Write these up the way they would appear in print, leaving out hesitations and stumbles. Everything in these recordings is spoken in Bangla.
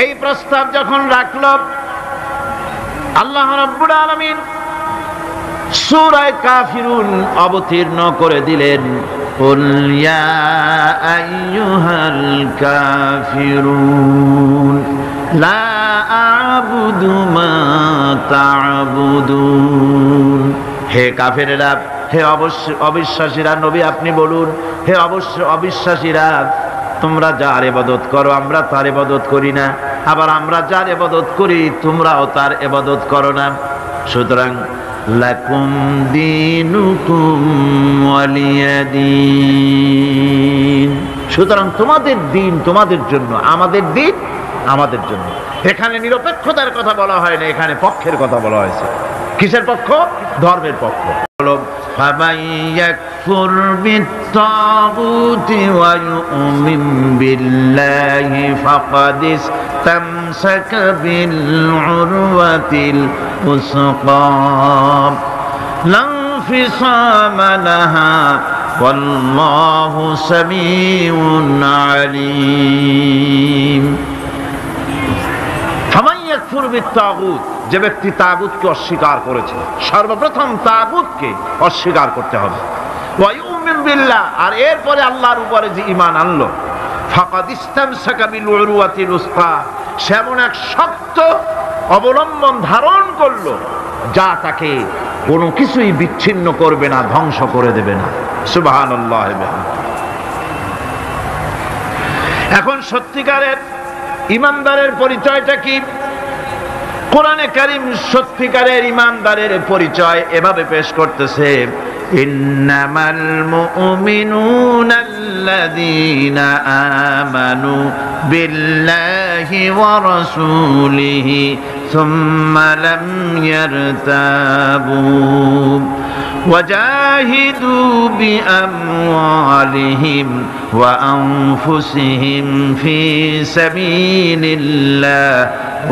এই প্রস্তাব যখন রাখল, আল্লাহ রাব্বুল আলামিন সূরা কাফিরুন অবতীর্ণ করে দিলেন। কুল ইয়া আইয়ুহাল কাফিরুন লা আ'বুদু মা তা'বুদুন। হে কাফেরেরা, হে অবিশ্বাসীরা, নবী আপনি বলুন, হে অবিশ্বাসীরা, তোমরা যার ইবাদত করো আমরা তার ইবাদত করি না, আবার আমরা যার ইবাদত করি তোমরাও তার ইবাদত করো না। সুতরাং লাকুম দীনুকুম ওয়ালিয়া দীন। সুতরাং তোমাদের দিন তোমাদের জন্য, আমাদের দিন আমাদের জন্য। এখানে নিরপেক্ষতার কথা বলা হয় না, এখানে পক্ষের কথা বলা হয়েছে। কিসের পক্ষ? ধর্মের পক্ষ। فَمَن يَكْفُرْ بِالطَّاغُوتِ وَيُؤْمِنْ بِاللَّهِ فَقَدِ اسْتَمْسَكَ بِالْعُرْوَةِ الْوُثْقَى لَا انفِصَامَ لَهَا وَاللَّهُ سَمِيعٌ عَلِيمٌ। فَمَن يَكْفُرْ بِالطَّاغُوتِ, যে ব্যক্তি তাগুতকে অস্বীকার করেছে, সর্বপ্রথম তাগুতকে অস্বীকার করতে হবে। ওয়া ইউমিন বিল্লাহ, আর এরপরে আল্লাহর উপরে যে ঈমান আনলো, ফাকাদ ইসতামসাকা বিল উরওয়াতিল উসকা, সে এমন এক শক্ত অবলম্বন ধারণ করলো যা তাকে কোনো কিছুই বিচ্ছিন্ন করবে না, ধ্বংস করে দেবে না। সুবহানাল্লাহ। এখন সত্যিকারের ঈমানদারের পরিচয়টা কি? কোরআনে কারীম সত্যিকারের ঈমানদারের পরিচয় এভাবে পেশ করতেছে, ইন্নামাল মুমিনুনা আল্লাযীনা আমানু বিল্লাহি ওয়া রাসূলিহি সুম্মা লাম ইয়ারতাবু ওয়াজাহিদু বিআমওয়ালিহিম ওয়া আনফুসিহিম ফি সাবিলিল্লাহ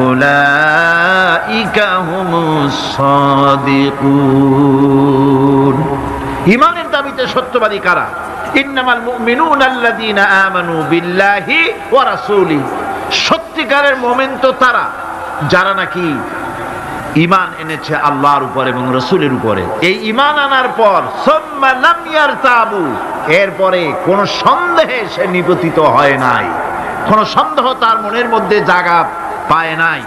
উলাইকা হুমুস সাদিকুন। ঈমানের দাবিতে সত্যবাদী কারা? ইন্নামাল মুমিনুনা আল্লাযীনা আমানু বিল্লাহি ওয়া রাসূলিহি, সত্যিকারের মুমিন তো তারা যারা নাকি ঈমান এনেছে আল্লাহর উপর এবং রাসূলের উপরে। এই ঈমান আনার পর সুম্মা লাম ইয়ারতাবু, এরপরে কোন সন্দেহে সে নিপতিত হয় নাই, কোন সন্দেহ তার মনের মধ্যে জায়গা পায় নাই,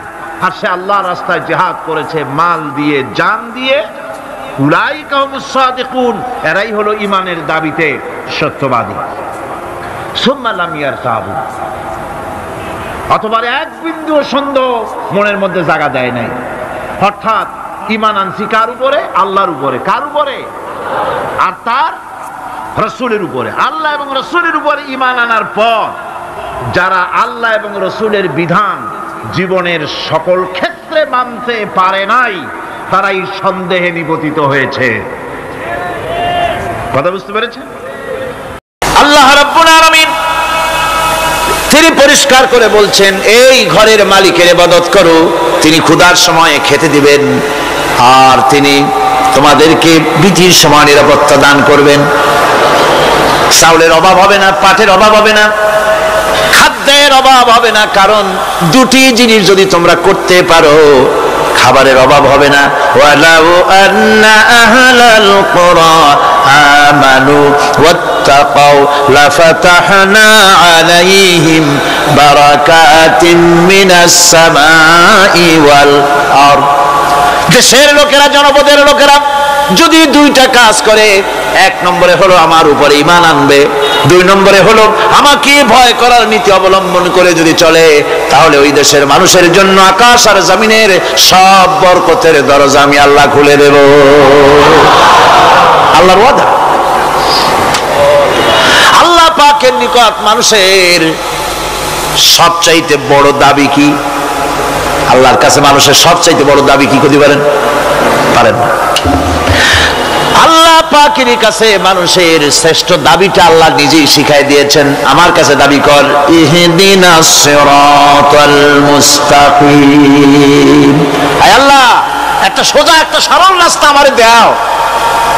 আর সে আল্লাহর রাস্তায় জিহাদ করেছে মাল দিয়ে, জান দিয়ে। উলাইকা হুমুস সাদিকুন, এরাই হলো ঈমানের দাবিতে সত্যবাদী। সুম্মা লাম ইয়ারতাবু, অথবা এক বিন্দু সন্দেহ মনের মধ্যে জায়গা দেয় নাই। অর্থাৎ ঈমান আনছি কার উপরে? আল্লাহর উপরে। কার উপরে? আর তার রাসূলের উপরে। আল্লাহ এবং রাসূলের উপরে ঈমান আনার পর যারা আল্লাহ এবং রাসূলের বিধান জীবনের সকল ক্ষেত্রে মানতে পারে নাই, তারাই সন্দেহে নিপতিত হয়েছে। কথা বুঝতে পেরেছেন? আল্লাহ রাব্বুল আলামিন তিনি পরিষ্কার করে বলছেন, এই ঘরের মালিকের ইবাদত করো, তিনি ক্ষুধার সময়ে খেতে দিবেন, আর তিনি তোমাদেরকে বৃষ্টির সময় নিরাপত্তা দান করবেন। চাউলের অভাব হবে না, পাটের অভাব হবে না, খাদ্যের অভাব হবে না, কারণ দুটি জিনিস যদি তোমরা করতে পারো খাবারের অভাব হবে না। ওয়ালাউ আন্না আহলাল কুরা আমানু ওয়াত্তাকাউ লাফাতাহনা আলাইহিম বারাকাতিন মিনাস সামাই ওয়াল আরদ। দেশের লোকেরা, জনপদের লোকেরা যদি দুইটা কাজ করে, এক নম্বরে হলো আমার উপরে ঈমান আনবে, দুই নম্বরে হলো আমাকে ভয় করার নীতি অবলম্বন করে যদি চলে, তাহলে ওই দেশের মানুষের জন্য আকাশ আর জমিনের সব বরকতের দরজা আমি আল্লাহ খুলে দেব। আল্লাহর ওয়াদা। আল্লাহ পাকের নিকট মানুষের সবচাইতে বড় দাবি কি? আল্লাহর কাছে মানুষের সবচাইতে বড় দাবি কি করতে পারেন? পারেন না। আল্লাহ পাকের কাছে মানুষের শ্রেষ্ঠ দাবিটা আল্লাহ নিজেই শিখাই দিয়েছেন। আমার কাছে দাবি কর, ইহদিনাস সিরাতাল মুস্তাকিম। আয় আল্লাহ, একটা সোজা, একটা সরল রাস্তা আমারে দাও,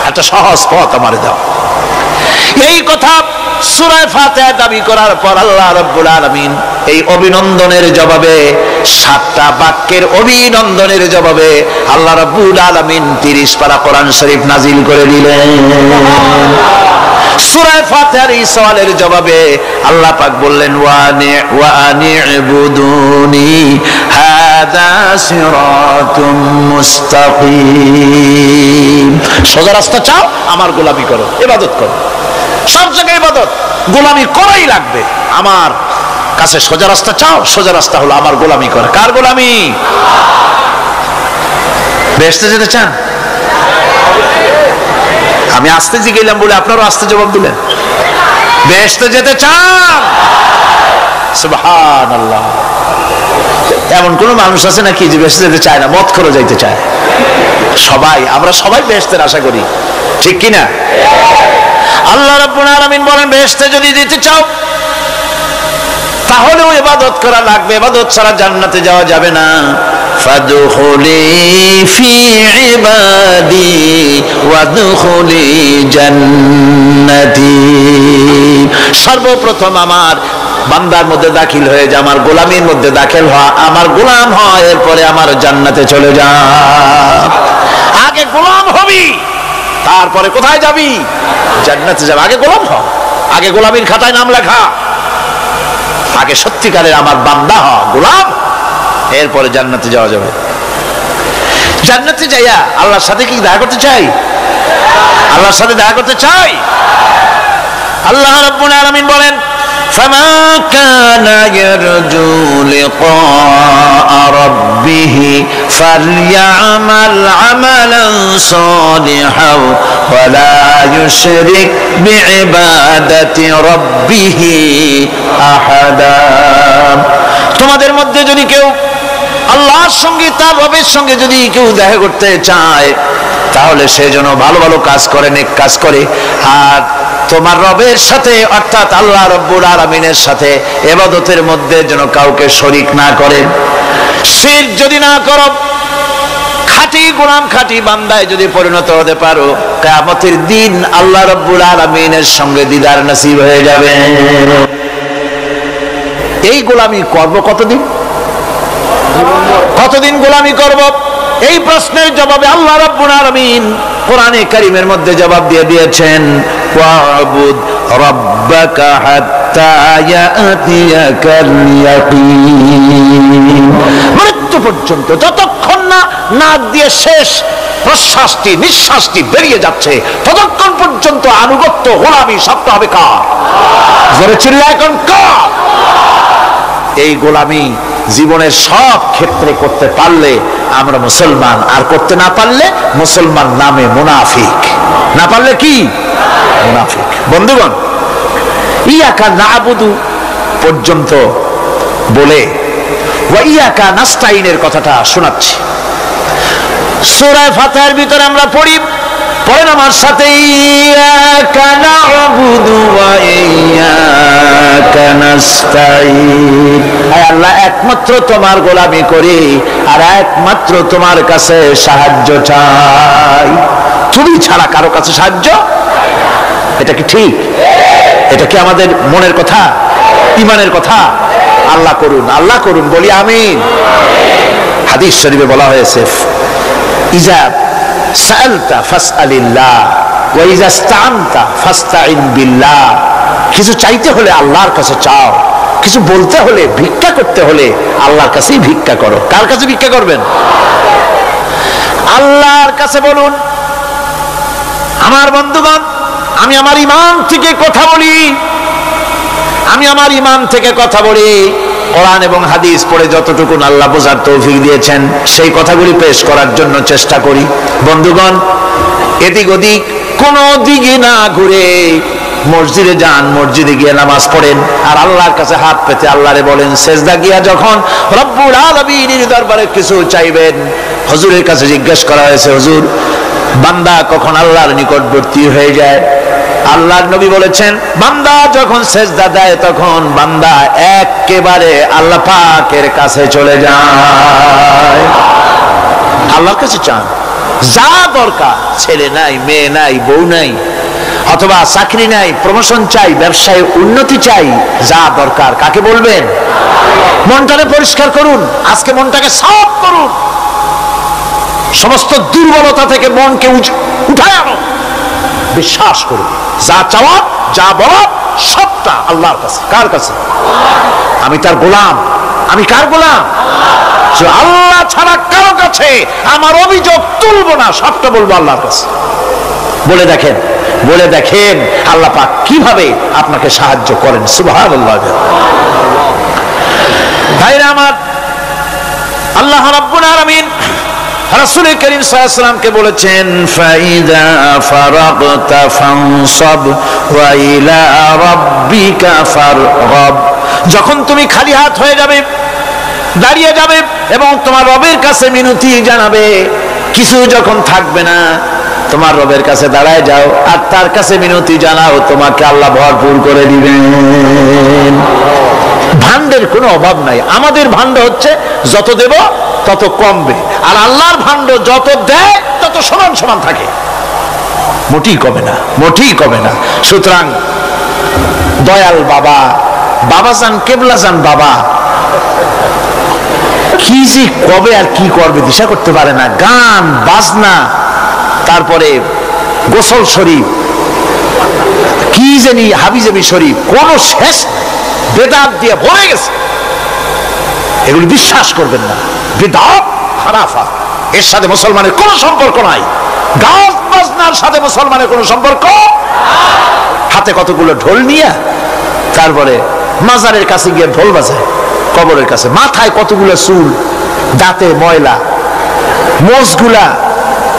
একটা সহজ পথ আমারে দাও। এই কথা সূরা ফাতিহা দাবি করার পর আল্লাহ রাব্বুল আলামিন এই অভিনন্দনের জবাবে, 7টা বাক্যের অভিনন্দনের জবাবে আল্লাহ রাব্বুল আলামিন 30 পারা কোরআন শরীফ নাজিল করে দিলেন। সূরা ফাতিহার এই সওয়ালের জবাবে আল্লাহ পাক বললেন ওয়া আনি'বুদুনি হাযা সিরাতুম মুস্তাকিম। সোজা রাস্তা চাও, আমার গোলামি করো, ইবাদত করো। সব জায়গায় ইবাদত, গোলামি করাই লাগবে। আমার কাছে সোজা রাস্তা চাও, সোজা রাস্তা হলো আমার গোলামি করা। কার গোলামি? বেহেশতে যেতে চান? আমি আস্তে জিজ্ঞাসলাম বলে আপনারও আস্তে জবাব দিলেন। বেহেশতে যেতে চান? সুবহানাল্লাহ। এমন কোন মানুষ আছে নাকি যে বেহেশতে যেতে চায় না, মদ খোর যাইতে চায়? সবাই, আমরা সবাই বেহেশতের আশা করি, ঠিক কিনা? আল্লাহ রাব্বুল আলামিন বলেন বেহেশতে যদি যেতে চাও তাহলেও ইবাদত করা লাগবে, ইবাদত ছাড়া জান্নাতে যাওয়া যাবে না। ফাদখুলি ফি ইবাদি ওয়াদখুলি জান্নাতি। সর্বপ্রথম আমার বান্দার মধ্যে দাখিল হয়ে যা, আমার গোলামির মধ্যে দাখিল হওয়া, আমার গোলাম হয়, এরপরে আমার জান্নাতে চলে যা। আগে গোলাম হবি, তারপরে কোথায় যাবি? জান্নাতে যাবে। আগে গোলাম হ, আগে গোলামির খাতায় নাম লেখা, আগে সত্যিকারের আমার বান্দা হ, গোলাম, এরপরে জান্নাতে যাওয়া যাবে। জান্নাতে যাইয়া আল্লাহর সাথে কি দেখা করতে চাই? আল্লাহর সাথে দেখা করতে চাই। আল্লাহ রাব্বুল আলামিন বলেন ফামা কানা ইয়ারজু লিকা রাব্বিহি ফালইআমাল আমালান সালিহান ওয়া লা ইউশরিক বিইবাদাতি রাব্বিহি আহাদা। তোমাদের মধ্যে যদি কেউ আল্লাহর সঙ্গে, তার রবের সঙ্গে যদি কেউ দেখা করতে চায় তাহলে সে যেন ভালো ভালো কাজ করে, নেক কাজ করে, আর তোমার রবের সাথে অর্থাৎ আল্লাহ রাব্বুল আলামিনের সাথে ইবাদতের মধ্যে যেন কাউকে শরীক না করে। শিরক যদি না করো, খাঁটি গোলাম, খাঁটি বান্দায় যদি পরিণত হতে পারো, কিয়ামতের দিন আল্লাহ রাব্বুল আলামিনের সঙ্গে দিদার নসিব হয়ে যাবে। এই গোলামি করব কতদিন? কতদিন গোলামি করব? এই প্রশ্নের জবাবে আল্লাহ রাব্বুল আলামিন কোরআনে কারীমের মধ্যে জবাব দিয়ে দিয়েছেন ওয়াবুদ রাব্বাকা হাত্তা ইয়াতিয়াকাল ইয়াকিন। মৃত্যু পর্যন্ত, যতক্ষণ না নাক দিয়ে শেষ প্রশ্বাসটি, নিঃশ্বাসটি বেরিয়ে যাচ্ছে, ততক্ষণ পর্যন্ত আনুগত্য, গোলামি শক্ত হবে কার? জোরে চিল্লায় এখন কার? এই গোলামি জীবনের সব ক্ষেত্রে করতে পারলে আমরা মুসলমান, আর করতে না পারলে মুসলমান নামে মুনাফিক। না পারলে কি? মুনাফিক। বন্ধুগণ, ইয়াকা নাবুদু পর্যন্ত বলে ওয়া ইয়াকা নাস্তাইনের কথাটা শোনাচ্ছি। সূরা ফাতিহার ভিতরে আমরা পড়ি, পড়েন আমার সাথে, ইয়াকা নাবুদু ওয়া ইয়াকা নাস্তাইন। হে আল্লাহ, একমাত্র তোমার গোলামি করি আর একমাত্র তোমার কাছে সাহায্য চাই। তুমি ছাড়া কারো কাছে সাহায্য? এটা কি ঠিক? এটা কি আমাদের মনের কথা, ঈমানের কথা? আল্লাহ করুন, আল্লাহ করুন, বলি আমিন। হাদিস শরীফে বলা হয়েছে ইজা সাআলতা ফাসআলিল্লাহ ওয়া ইজা ইসতাআনতা ফাসতাইন বিল্লাহ। কিছু চাইতে হলে আল্লাহর কাছে চাও, কিছু বলতে হলে, ভিক্ষা করতে হলে আল্লাহর কাছেই ভিক্ষা করো। কার কাছে ভিক্ষা করবেন? আল্লাহর কাছে বলুন। আমার বন্ধুগণ, আমি আমার ঈমান থেকে কথা বলি, আমি আমার ঈমান থেকে কথা বলি। কোরআন এবং হাদিস পড়ে যতটুকু আল্লাহ বোঝার তৌফিক দিয়েছেন সেই কথাগুলি পেশ করার জন্য চেষ্টা করি। বন্ধুগণ, এদিক ওদিক কোনো দিকে না ঘুরে মসজিদে যান, মসজিদে গিয়ে নামাজ পড়েন, আর আল্লাহর কাছে হাত পেতে আল্লাহরে বলেন। সেজদা গিয়া যখন রব্বুল আলামিনের দরবারে কিছু চাইবেন, হুজুরের কাছে জিজ্ঞেস করা হয়েছে, হুজুর, বান্দা কখন আল্লাহর নিকটবর্তী হয়ে যায়? আল্লাহর নবী বলেছেন, বান্দা যখন সেজদা দেয় তখন বান্দা একেবারে আল্লাহ পাকের কাছে চলে যায়। আল্লাহর কাছে চান, যা দরকার, ছেলে নাই, মেয়ে নাই, বউ নাই, অথবা চাকরি নাই, প্রমোশন চাই, ব্যবসায় উন্নতি চাই, যা দরকার কাকে বলবেন? মনটাকে পরিষ্কার করুন, আজকে মনটাকে সাফ করুন, সমস্ত দুর্বলতা থেকে মনকে উঠায় আনো, বিশ্বাস করুন যা চাওয়া যা বলা সবটা আল্লাহর কাছে। কার কাছে? আমি তার গোলাম। আমি কার গোলাম? আল্লাহ ছাড়া কারো কাছে আমার অভিযোগ তুলবো না, সবটা বলবো আল্লাহর কাছে। বলে দেখেন, বলে দেখেন আল্লাহ পাক কিভাবে আপনাকে সাহায্য করেন। সুবহানাল্লাহ। ভাইরা আমার, আল্লাহ রাব্বুল আলামিন রাসূল করিম সাল্লাল্লাহু আলাইহি ওয়াসাল্লামকে বলেছেন, ফাইদা ফারাগতা ফানসাব ওয়া ইলা রাব্বিকা ফারগাব। যখন তুমি খালি হাত হয়ে যাবে, দাঁড়িয়ে যাবে এবং তোমার রবের কাছে মিনতি জানাবে, কিছু যখন থাকবে না, তোমার রবের কাছে দাঁড়ায় যাও আর তার কাছে মিনতি জানাও, তোমাকে আল্লাহ ভরপুর করে দিবেন। ভান্ডের কোনো অভাব নাই। আমাদের ভান্ড হচ্ছে যত দেব তত কমবে, আর আল্লাহর ভান্ড যত দেয় তত সমান সমান থাকে, মোটেই কমে না, মোটেই কমে না। সুতরাং দয়াল বাবা, বাবাজান কেবলাজান বাবা কি যে কবে আর কি করবে দিশা করতে পারে না। গান বাজনা, তারপরে গোসল শরীফ, কি জানি হাবিজাবি শরীফ, কোন শেষ বেদাত দিয়ে ভরে গেছে। এগুলি বিশ্বাস করবেন না, বেদাত খারাফা, এর সাথে মুসলমানের কোনো সম্পর্ক নাই। গান বাজনার সাথে মুসলমানের কোনো সম্পর্ক। হাতে কতগুলো ঢোল নিয়ে তারপরে মাজারের কাছে গিয়ে ঢোল বাজায়, কবরের কাছে, মাথায় কতগুলো চুল, দাঁতে ময়লা, মোষগুলা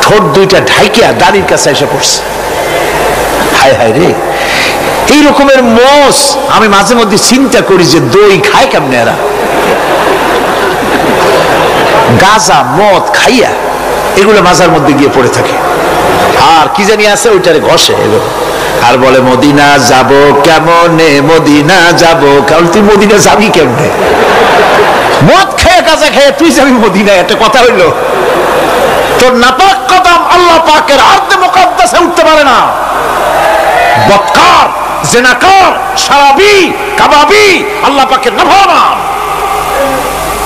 ঠোঁট দুইটা ঢাইকিয়া দাড়ির কাছে এসে পড়ছে। হায় হায় রে, এই রকমের মোষ আমি মাঝে মধ্যে চিন্তা করি যে দই খায় কেমনে এরা, গাঁজা মদ খাইয়া এগুলো মাজার মধ্যে গিয়ে পড়ে থাকে। আর কি জানি আছে ওইটারে ঘষে আর বলে মদিনা যাব কেমনে, মদিনা যাব। কারণ তুই মদিনা যাবি কেমনে? মদ খেয়ে গাঁজা খেয়ে তুই যাবি মদিনা, একটা কথা হইল? তোর নাপাক কদম আল্লাহ পাকের আরদে মুকাদ্দাসে উঠতে পারে না। বদকার, জিনাকার, শারাবি, কাবাবি আল্লাহ পাকের নাফরমান।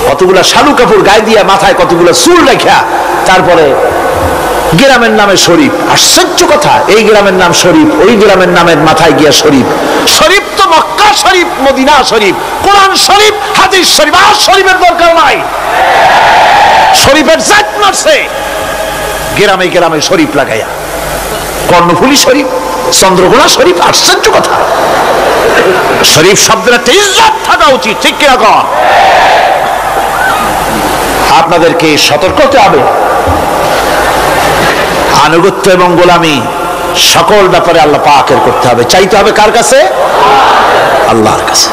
কতগুলা শালু কাপড় গায়ে দিয়া, মাথায় কতগুলা চুল রেখা, তারপরে গ্রামের নামে শরীফ। আশ্চর্য কথা, এই গ্রামের নাম শরীফ, ওই গ্রামের নামের মাথায় গিয়া শরীফ। শরীফ তো মক্কা শরীফ, মদিনা শরীফ, কোরআন শরীফ, হাদিস শরীফ। আর শরীফের দরকার নাই। শরীফের জাত মারছে গ্রামে গ্রামে শরীফ লাগাইয়া, কর্ণফুলী শরীফ, চন্দ্রকোনা শরীফ। আশ্চর্য কথা, শরীফ শব্দের একটা ইজ্জত থাকা উচিত, ঠিক কিরকম? আপনাদেরকে সতর্ক হতে হবে। আনুগত্য এবং গোলামি সকল ব্যাপারে আল্লাহ পাকের করতে হবে, চাইতে হবে কার কাছে? আল্লাহর কাছে।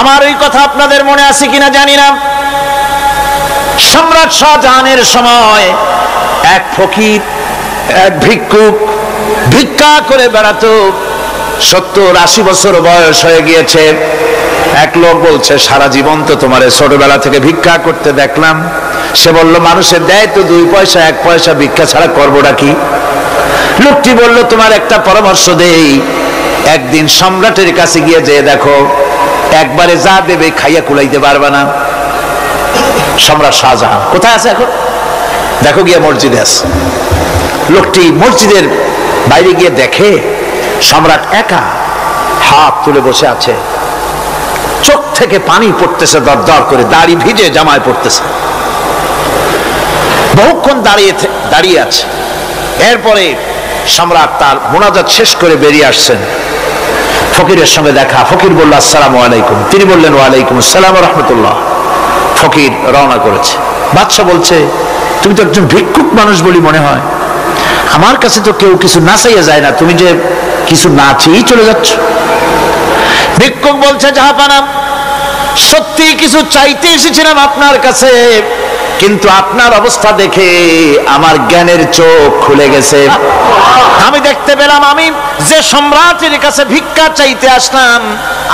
আমার এই কথা আপনাদের মনে আছে কিনা জানি না। সম্রাট শাহজাহানের সময় এক ফকির, এক ভিক্ষুক ভিক্ষা করে বেড়াতো। 70-80 বছর বয়স হয়ে গিয়েছে। এক লোক বলছে, সারা জীবন তো তোমার ছোটবেলা থেকে ভিক্ষা করতে দেখলাম। সে বলল, মানুষের দেয় তো 2 পয়সা 1 পয়সা, ভিক্ষা ছাড়া করবোটা কি? লোকটি বলল, তোমার একটা পরামর্শ দেই, একদিন সম্রাটের কাছে গিয়ে যে দেখো, একবারে যা দেবে খাইয়া কুলাইতে পারবে না। সম্রাট শাহজাহান কোথায় আছে এখন? দেখো গিয়ে মসজিদে আছে। লোকটি মসজিদের বাইরে গিয়ে দেখে সম্রাট একা হাত তুলে বসে আছে, চোখ থেকে পানি পড়তেছে দর দর করে, দাড়ি ভিজে জামায় পড়তেছে। বহুক্ষণ দাঁড়িয়ে আছে। এরপরে সম্রাট তার মুনাজাত শেষ করে বেরিয়ে আসছেন। ফকিরের সঙ্গে দেখা। ফকির বলল, আসসালামু আলাইকুম। তিনি বললেন, ওয়ালাইকুম আসসালাম ওয়া রাহমাতুল্লাহ। ফকির রওনা করেছে। বাদশা বলছে, তুমি তো একজন ভিক্ষুক মানুষ বলি মনে হয়, আমার কাছে তো কেউ কিছু না চাইয়া যায় না, তুমি যে কিছু না চেয়েই চলে যাচ্ছ। ভিক্ষুক বলছে, জাহাপানা, সত্যি কিছু চাইতে এসেছিলাম আপনার কাছে, কিন্তু আপনার অবস্থা দেখে আমার জ্ঞানের চোখ খুলে গেছে। আমি দেখতে পেলাম আমি যে সম্রাটের কাছে ভিক্ষা চাইতে আসলাম,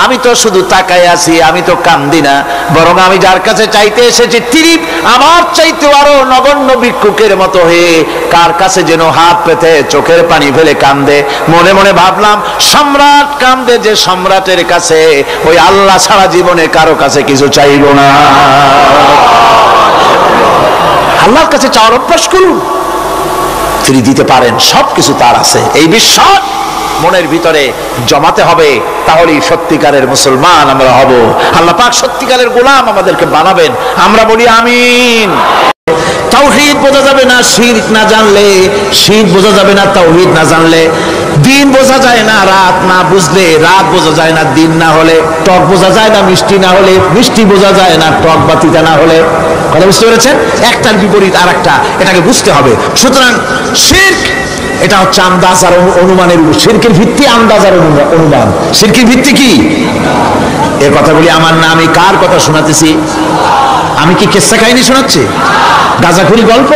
আমি তো শুধু তাকায় আছি, আমি তো কান্দি না, বরং আমি যার কাছে চাইতে এসেছি তিনি আমার চাইতে আরো নগণ্য ভিক্ষুকের মতো হয়ে কার কাছে যেন হাত পেতে চোখের পানি ফেলে কান্দে। মনে মনে ভাবলাম, সম্রাট কান্দে যে সম্রাটের কাছে, ওই আল্লাহ সারা জীবনে কারো কাছে কিছু চাইব না। আল্লাহর কাছে চাওয়ার অভ্যাস করুন, তিনি দিতে পারেন, সবকিছু তার আছে। এই বিশ্বাস মনের ভিতরে জমাতে হবে, তাহলেই সত্যিকারের মুসলমান আমরা হব। আল্লাহ পাক সত্যিকারের গোলাম আমাদেরকে বানাবেন, আমরা বলি আমিন। তাওহীদ বোঝা যাবে না শিরক না জানলে, শিরক বোঝা যাবে না তাওহীদ না জানলে, দিন বোঝা যায় না রাত না বুঝলে, রাত বোঝা যায় না দিন না হলে, টক বোঝা যায় না মিষ্টি না হলে, মিষ্টি বোঝা যায় না টক বা তিতা না হলে। কথা বুঝতে পেরেছেন? একটার বিপরীত আর একটা, এটাকে বুঝতে হবে। সুতরাং শিরক এটা হচ্ছে আন্দাজ আর অনুমানের উপর। শিরকের ভিত্তি আন্দাজ আর অনুমান। শিরকের ভিত্তি কি? এ কথাগুলি আমার না, আমি কার কথা শোনাতেছি? আমি কি কিসসা কাহিনী শোনাচ্ছি? গাঁজাখুরি গল্প?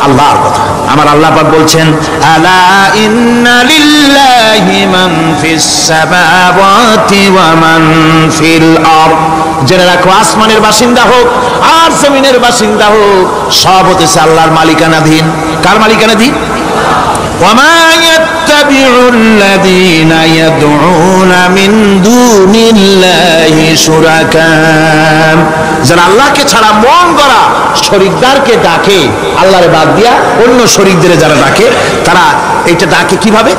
আল্লাহর কথা। আমার আল্লাহ পাক বলছেন, আলা ইন্না লিল্লাহি মান ফিস সামাওয়াতি ওয়া মান ফিল আরদ। জেনে রাখো, আসমানের বাসিন্দা হোক আর জমিনের বাসিন্দা হোক, সব হতেছে আল্লাহর মালিকানাধীন। কার মালিকানাধীন? ওয়ামা ইয়াত্তাবিউল্লাযীনা ইয়াদউনা মিন দুনিল্লাহি শুরাকা। যারা আল্লাহকে ছাড়া মন গড়া শরীকদারকে ডাকে, আল্লাহর বাদ দিয়া অন্য শরীকদের যারা ডাকে, তারা এটা ডাকে কিভাবে?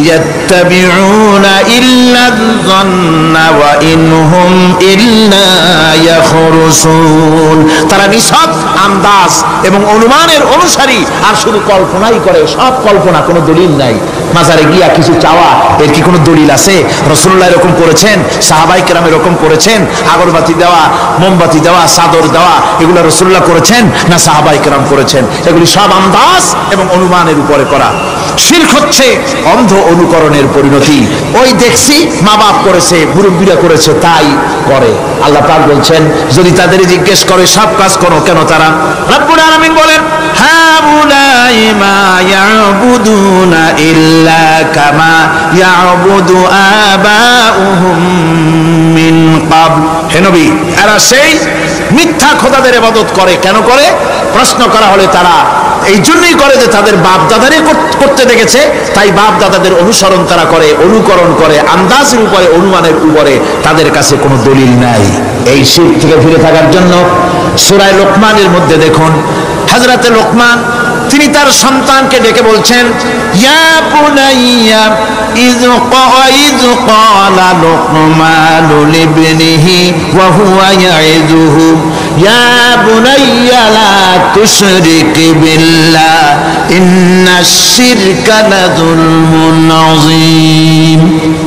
ইয়াত্তাবিউনা ইল্লায-যন্না ওয়া ইনহুম ইল্লা ইয়াখরুসুন। তারা নিছক আন্দাজ এবং অনুমানের অনুসারী, আর শুধু কল্পনাই করে। সব কল্পনা, কোনো দলিল নাই। মাজারে গিয়া কিছু চাওয়া, এর কি কোনো দলিল আছে? রাসূলুল্লাহ এরকম করেছেন, সাহাবায়ে কেরাম এরকম করেছেন? আগরবাতি দেওয়া, মোমবাতি দেওয়া, চাদর দেওয়া, এগুলো রাসূলুল্লাহ করেছেন না সাহাবায়ে কেরাম করেছেন? এগুলি সব আন্দাজ এবং অনুমানের উপরে করা। শিরক হচ্ছে অন্ধ অনুকরণের পরিণতি। ওই দেখছি মা বাপ করেছে, মুরব্বীরা করেছে, তাই করে। আল্লাহ পাক বলছেন, যদি তাদের জিজ্ঞেস করে সব কাজ করো কেন তারা? রব্বুল আলামিন বলেন, হাউলাই মা ইয়াবুদুনা ইল্লা কামা ইয়াবুদু আবাউহুম মিন ক্বাবল। হে নবী, এরা সেই মিথ্যা খোদাদের ইবাদত করে। কেন করে? প্রশ্ন করা হলে তারা এই জন্যই করে যে তাদের বাপ দাদারে করতে দেখেছে, তাই বাপ দাদাদের অনুসরণ তারা করে, অনুকরণ করে, আন্দাজের উপরে, অনুমানের উপরে। তাদের কাছে কোনো দলিল নাই। এই শিরক থেকে ফিরে থাকার জন্য সূরা লোকমানের মধ্যে দেখুন, হযরতে লোকমান তিনি তার সন্তানকে ডেকে বলছেন, ইয়া বুনাইয়া ইয ক্বালা লুকমানু লিবনিহি ওয়া হুয়া ইয়াইযুহু ইয়া বুনাইয়া লা তুশরিক বিল্লাহ ইন্নাশ শিরকা লাযুলমুন আযীম।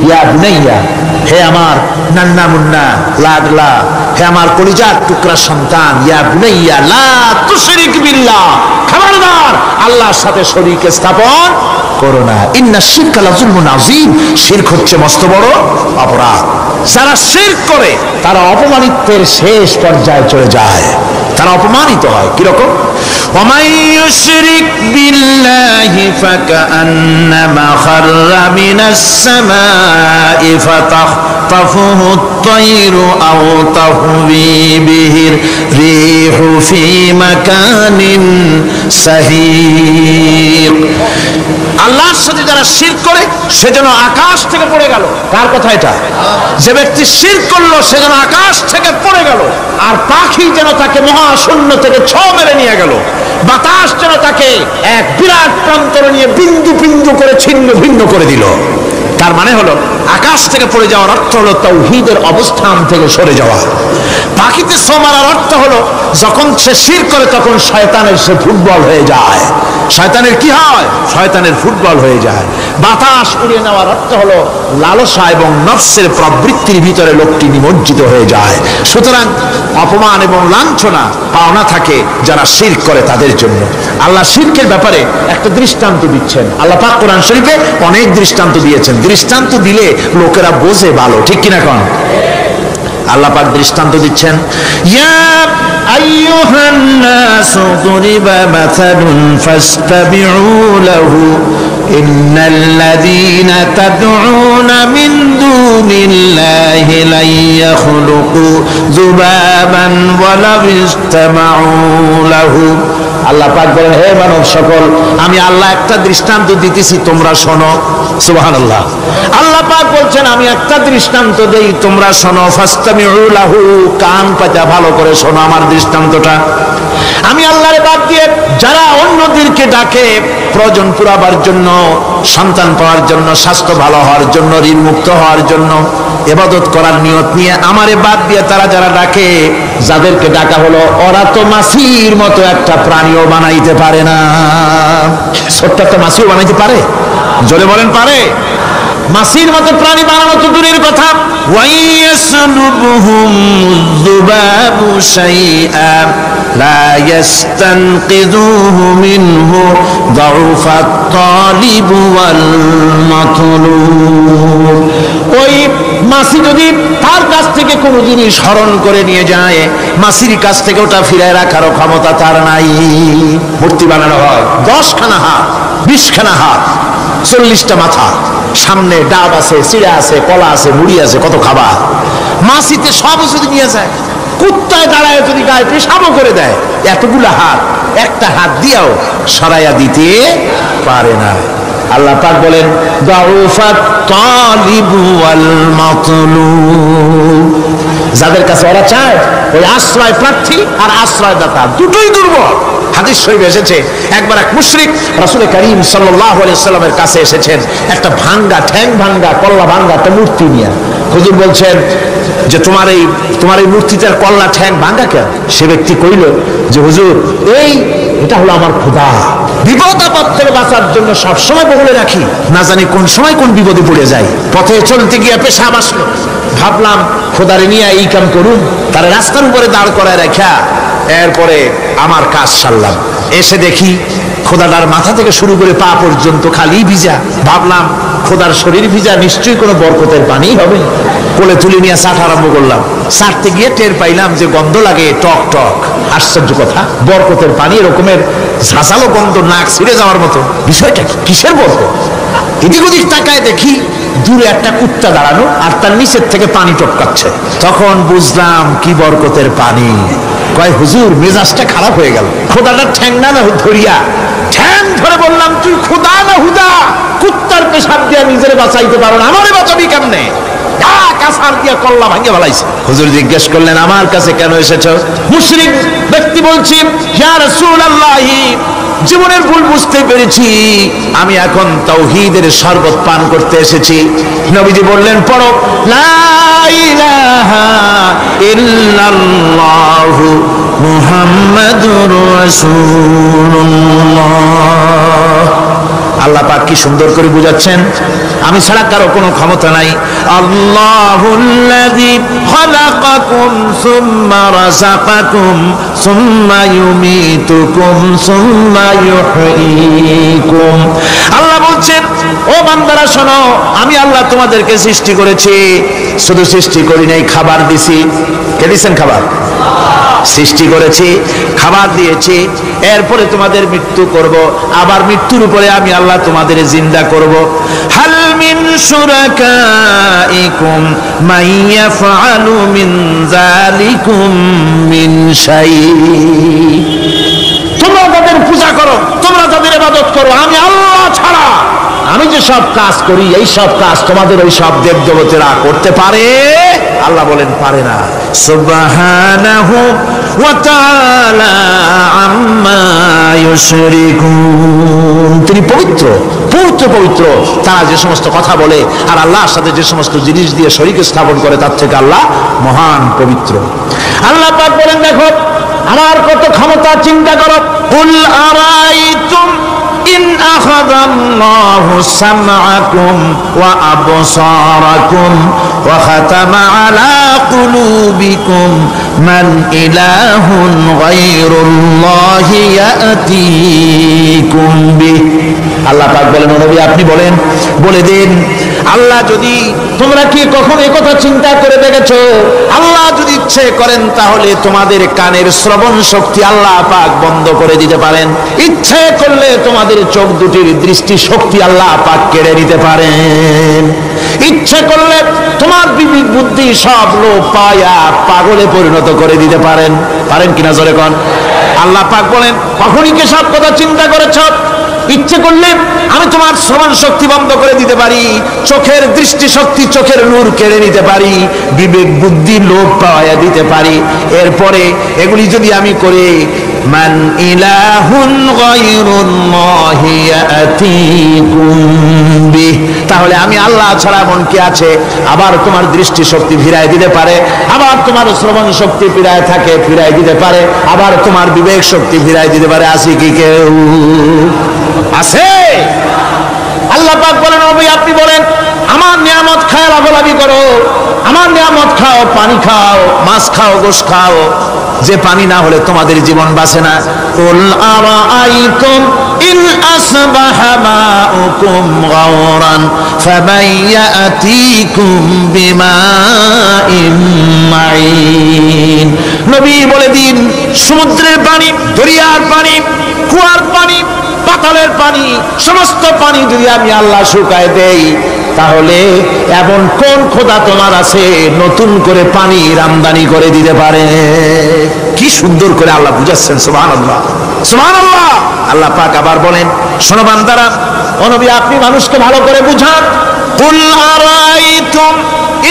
ইয়া বুনাইয়া, হে আমার নান্না মুন্না লাডলা, হে আমার কলিজার টুকরা সন্তান, ইয়া বুনাইয়া লা তুশরিক বিল্লাহ, খবরদার আল্লাহর সাথে শরীক স্থাপন করো না। ইন্নাশ শিরকা লাযুলমুন আযীম। শিরক হচ্ছে মস্ত বড় অপরাধ। যারা শিরক করে তারা অপমানিতের শেষ পর্যায়ে চলে যায়, তারা অপমানিত হয়। কিরকম? ওয়ামান ইউশরিক বিল্লাহি ফাকান্নামা খাররা মিনাস সামাই ফাতাখতাফুহু আত-তায়রু আও তাহওয়ি বিহির রিহু ফি মাকানিন সাহিক। আল্লাহর সাথে যারা শিরক করে সে যেন আকাশ থেকে পড়ে গেল। কার কথা এটা? যে ব্যক্তি শিরক করলো সে যেন আকাশ থেকে পড়ে গেল, আর পাখি যেন তাকে মহাশূন্য থেকে ছো মেরে নিয়ে গেল, বাতাস যেন তাকে এক বিরাট প্রান্তরে নিয়ে বিন্দু বিন্দু করে ছিন্ন ভিন্ন করে দিল। তার মানে হলো আকাশ থেকে পড়ে যাওয়ার অর্থ হলো তাওহীদের অবস্থান থেকে সরে যাওয়া। পাখিতে ছো মারার অর্থ হলো যখন সে শিরক করে তখন শয়তানের সে ফুটবল হয়ে যায়। শয়তানের কি হয়? শয়তানের ফুটবল হয়ে যায়। বাতাস উড়িয়ে নেওয়ার অর্থ হলো লালসা এবং নফসের প্রবৃত্তির ভিতরে লোকটি নিমজ্জিত হয়ে যায়। সুতরাং অপমান এবং লাঞ্ছনা পাওনা থাকে যারা শিরক করে তাদের জন্য। আল্লাহ শিরকের ব্যাপারে একটা দৃষ্টান্ত দিচ্ছেন। আল্লাহ পাক কোরআন শরীফে অনেক দৃষ্টান্ত দিয়েছেন। দৃষ্টান্ত দিলে লোকেরা বোঝে ভালো, ঠিক কিনা কোন? আল্লাহ পাক দৃষ্টান্ত দিচ্ছেন, ইয়া আইয়ুহান নাসু দুরিবা মাসালুন ফাসতাবিউ লাহু ইন্নাল্লাযীনা তাদউনা মিন দুনিল্লাহি লা ইয়াখলুকু যুবাবান ওয়া লাউ ইসতামাউ লাহু। আল্লাহ পাক বলেন, হে মানব সকল, আমি আল্লাহ একটা দৃষ্টান্ত দিতেছি, তোমরা শোনো। সুবহানাল্লাহ। আল্লাহ পাক বলছেন, আমি একটা দৃষ্টান্ত দেই, তোমরা শোনো। ফাসতামিউ লাহু, কান পাতা ভালো করে শোনো আমার দৃষ্টান্তটা। আমি আল্লাহর বাদ দিয়ে যারা অন্যদেরকে ডাকে প্রয়োজন পুরাবার জন্য, সন্তান পাওয়ার জন্য, স্বাস্থ্য ভালো হওয়ার জন্য, ঋণ মুক্ত হওয়ার জন্য, ইবাদত করার নিয়ত নিয়ে আমারে বাদ দিয়ে তারা যারা ডাকে, যাদেরকে ডাকা হলো, ওরা তো মাছির মতো একটা প্রাণীও বানাইতে পারে না। ছোট্ট একটা মাছিও বানাইতে পারে? জোরে বলেন, পারে? মাছির মতো প্রাণী বানানো তো দূরের কথা, ওয়াইয়াসলুবুহুম যুবাবু শাইআ লা ইস্তানকিযুহু মিনহু যাউফাত তালিব ওয়াল মাতলুব। ওই মাছি যদি তার কাছ থেকে কোনো জিনিস হরণ করে নিয়ে যায়, মাছির কাছ থেকে ওটা ফিরায় রাখার ক্ষমতা তার নাই। মূর্তি বানানো হয় 10খানা হাত, 20খানা হাত, 40টা মাথা, সামনে ডাব আছে, চিড়া আছে, কলা আছে, মুড়ি আছে, কত খাবার। মাছিতে সব যদি নিয়ে যায়, কুত্তায় দাঁড়ায় যদি গায়ে পেশাবও করে দেয়, এতগুলো হাত একটা হাত দিয়েও সরাইয়া দিতে পারে না। আল্লাহ পাক বলেন, যাউফাত তালিবু ওয়াল মাতলুব। যাদের কাছে ওরা চায়, ওই আশ্রয় প্রার্থী আর আশ্রয়দাতা দুটোই দুর্বল। হাদিস শরীফে এসেছে, একবার এক মুশরিক রাসূল করিম সাল্লাল্লাহু আলাইহি ওয়াসাল্লামের কাছে এসেছেন একটা ভাঙ্গা, ঠ্যাং ভাঙ্গা, কল্লা ভাঙ্গা একটা মূর্তি নিয়ে। হুজুর বলছেন যে তোমার এই মূর্তিটার কল্লা ঠ্যাং ভাঙ্গা কেন? সে ব্যক্তি কইল যে হুজুর, এটা হলো আমার খোদা। বিপদ আপদ থেকে বাঁচার জন্য সবসময় বলে রাখি, না জানি কোন সময় কোন বিপদে পড়ে যায়। পথে চলতে গিয়ে পেশাব আসলো, ভাবলাম খোদারে নিয়ে এই কাম করুন, তার রাস্তার উপরে দাঁড় করায় রাখা, এরপরে আমার কাজ সারলাম। এসে দেখি খোদাটার মাথা থেকে শুরু করে পা পর্যন্ত খালি ভিজা। ভাবলাম খোদার শরীর ভিজা, নিশ্চয়ই কোনো বরকতের পানি হবে। কোলে তুলে নিয়ে চাট আরম্ভ করলাম। চাটতে গিয়ে টের পাইলাম যে গন্ধ লাগে টক টক। আশ্চর্য কথা, বরকতের পানি এরকমের ঝাঁঝালো গন্ধ, নাক ছিঁড়ে যাওয়ার মতো। বিষয়টা কি? কিসের বরকত? এদিক ওদিক তাকায় দেখি দূরে একটা কুত্তা দাঁড়ানো, আর তার নিচের থেকে পানি টপকাচ্ছে। তখন বুঝলাম কি বরকতের পানি। কয় হুজুর, মেজাজটা খারাপ হয়ে গেল। খোদাটার ঠ্যাং না ধরিয়া ঠ্যাং ধরে বললাম, তুই খোদা না হুদা? কুত্তার পেশাব দিয়া নিজের বাঁচাইতে পারো না, আমারে বাঁচাবি কেমনে? কাছার দিয়া কল্লা ভাঙিয়ে ফেলাইছে। হুজুর জিজ্ঞেস করলেন, আমার কাছে কেন এসেছো? মুশরিক ব্যক্তি বলছি, ইয়া রাসূলুল্লাহ, জীবনের ভুল বুঝতে পেরেছি, আমি এখন তাওহীদের শরবত পান করতে এসেছি। নবীজি বললেন, পড়ো লা ইলাহা ইল্লাল্লাহু মুহাম্মাদুর রাসূলুল্লাহ। আল্লাহ পাক কি সুন্দর করে বুঝাচ্ছেন, আমি ছাড়া কারো কোনো ক্ষমতা নাই। আল্লাহুল্লাযী খালাকাকুম সুম্মা রাযাকাকুম সুম্মা ইউমীতুকুম সুম্মা ইউহয়ীকুম। আল্লাহ বলছেন, ও বান্দারা শোনো, আমি আল্লাহ তোমাদেরকে সৃষ্টি করেছি। শুধু সৃষ্টি করি নাই, খাবার দিছি। কে দিয়েছেন খাবার? সৃষ্টি করেছি, খাবার দিয়েছি, এরপরে তোমাদের মৃত্যু করব, আবার মৃত্যুর উপরে আমি আল্লাহ তোমাদের জিন্দা করব। হাল মিন শুরাকাইকুম মান ইয়াফআলু মিন যালিকুম মিন শাই। তোমরা তাদের পূজা করো, তোমরা তাদের ইবাদত করো, আমি আল্লাহ ছাড়া আমি যে সব কাজ করি, এই সব কাজ তোমাদের ওই সব দেবদেবতারা করতে পারে? আল্লাহ বলেন, পারে না। সুবহানাহু ওয়া তাআলা আম্মা ইউশরিকুন। তিনি পবিত্র, পবিত্র পবিত্র। তারা যে সমস্ত কথা বলে আর আল্লাহর সাথে যে সমস্ত জিনিস দিয়ে শরীক স্থাপন করে, তার থেকে আল্লাহ মহান পবিত্র। আল্লাহ পাক বলেন, দেখো আমার কত ক্ষমতা, চিন্তা করো। কুল আরাইতুম ইন আখাযাল্লাহু সামআকুম ওয়া আবসারাকুম ওয়া খাতামা আলা কুলুবিকুম মান ইলাহুন গায়রুল্লাহি ইয়াতিকুম বিহি। আল্লাহ পাক বলেন, নবী আপনি বলেন, বলে দিন, আল্লাহ যদি তোমরা কি কখনো এই কথা চিন্তা করে দেখেছো আল্লাহ যদি ইচ্ছে করেন তাহলে তোমাদের কানের শ্রবণ শক্তি আল্লাহ পাক বন্ধ করে দিতে পারেন, ইচ্ছে করলে তোমাদের চোখ দুটির দৃষ্টি শক্তি আল্লাহ পাক কেড়ে নিতে পারেন, ইচ্ছে করলে তোমার বিবেক বুদ্ধি সব লোপ পায়া পাগলে পরিণত করে দিতে পারেন। পারেন কিনা জোরে কোন? আল্লাহ পাক বলেন কখনই কি সব কথা চিন্তা করেছ? ইচ্ছে করলে আমি তোমার শ্রবণ শক্তি বন্ধ করে দিতে পারি, চোখের দৃষ্টি শক্তি চোখের নূর কেড়ে নিতে পারি, বিবেক বুদ্ধি লোপ পাওয়া দিতে পারি। এরপরে এগুলি যদি আমি করি মান ইলাহুন গায়রুল্লাহি ইয়াতিকুম বিহ, তাহলে আমি আল্লাহ ছাড়া এমন কি আছে? আবার তোমার দৃষ্টি শক্তি ফিরায় দিতে পারে, আবার তোমার শ্রবণ শক্তি ফিরায় থাকে ফিরায় দিতে পারে, আবার তোমার বিবেক শক্তি ফিরায় দিতে পারে। আছে কি কেউ? আছে? আল্লাহ পাক বলেন নবী আপনি বলেন আমার নিয়ামত খায় লাভলাভি করো, আমার নিয়ামত খাও, পানি খাও, মাছ খাও, গোশ খাও, যে পানি না হলে তোমাদের জীবন বাঁচে না। কুল আরাআইতুম ইন আসবাহা মাউকুম গাওরান ফামান ইয়াতিকুম বিমাইন মাইন, নবী বলে দিন সমুদ্রের পানি, দরিয়ার পানি, কুয়ার পানি, পাতালের পানি, সমস্ত পানি যদি আমি আল্লাহ শুকায় দেই তাহলে এমন কোন খোদা তোমার আছে নতুন করে পানি আমদানি করে দিতে পারে? কি সুন্দর করে আল্লাহ বুঝাচ্ছেন, সুবহানাল্লাহ সুবহানাল্লাহ। আল্লাহ পাক আবার বলেন শোনো বান্দারা, ও নবী আপনি মানুষকে ভালো করে বুঝান। কুল আরাইতুম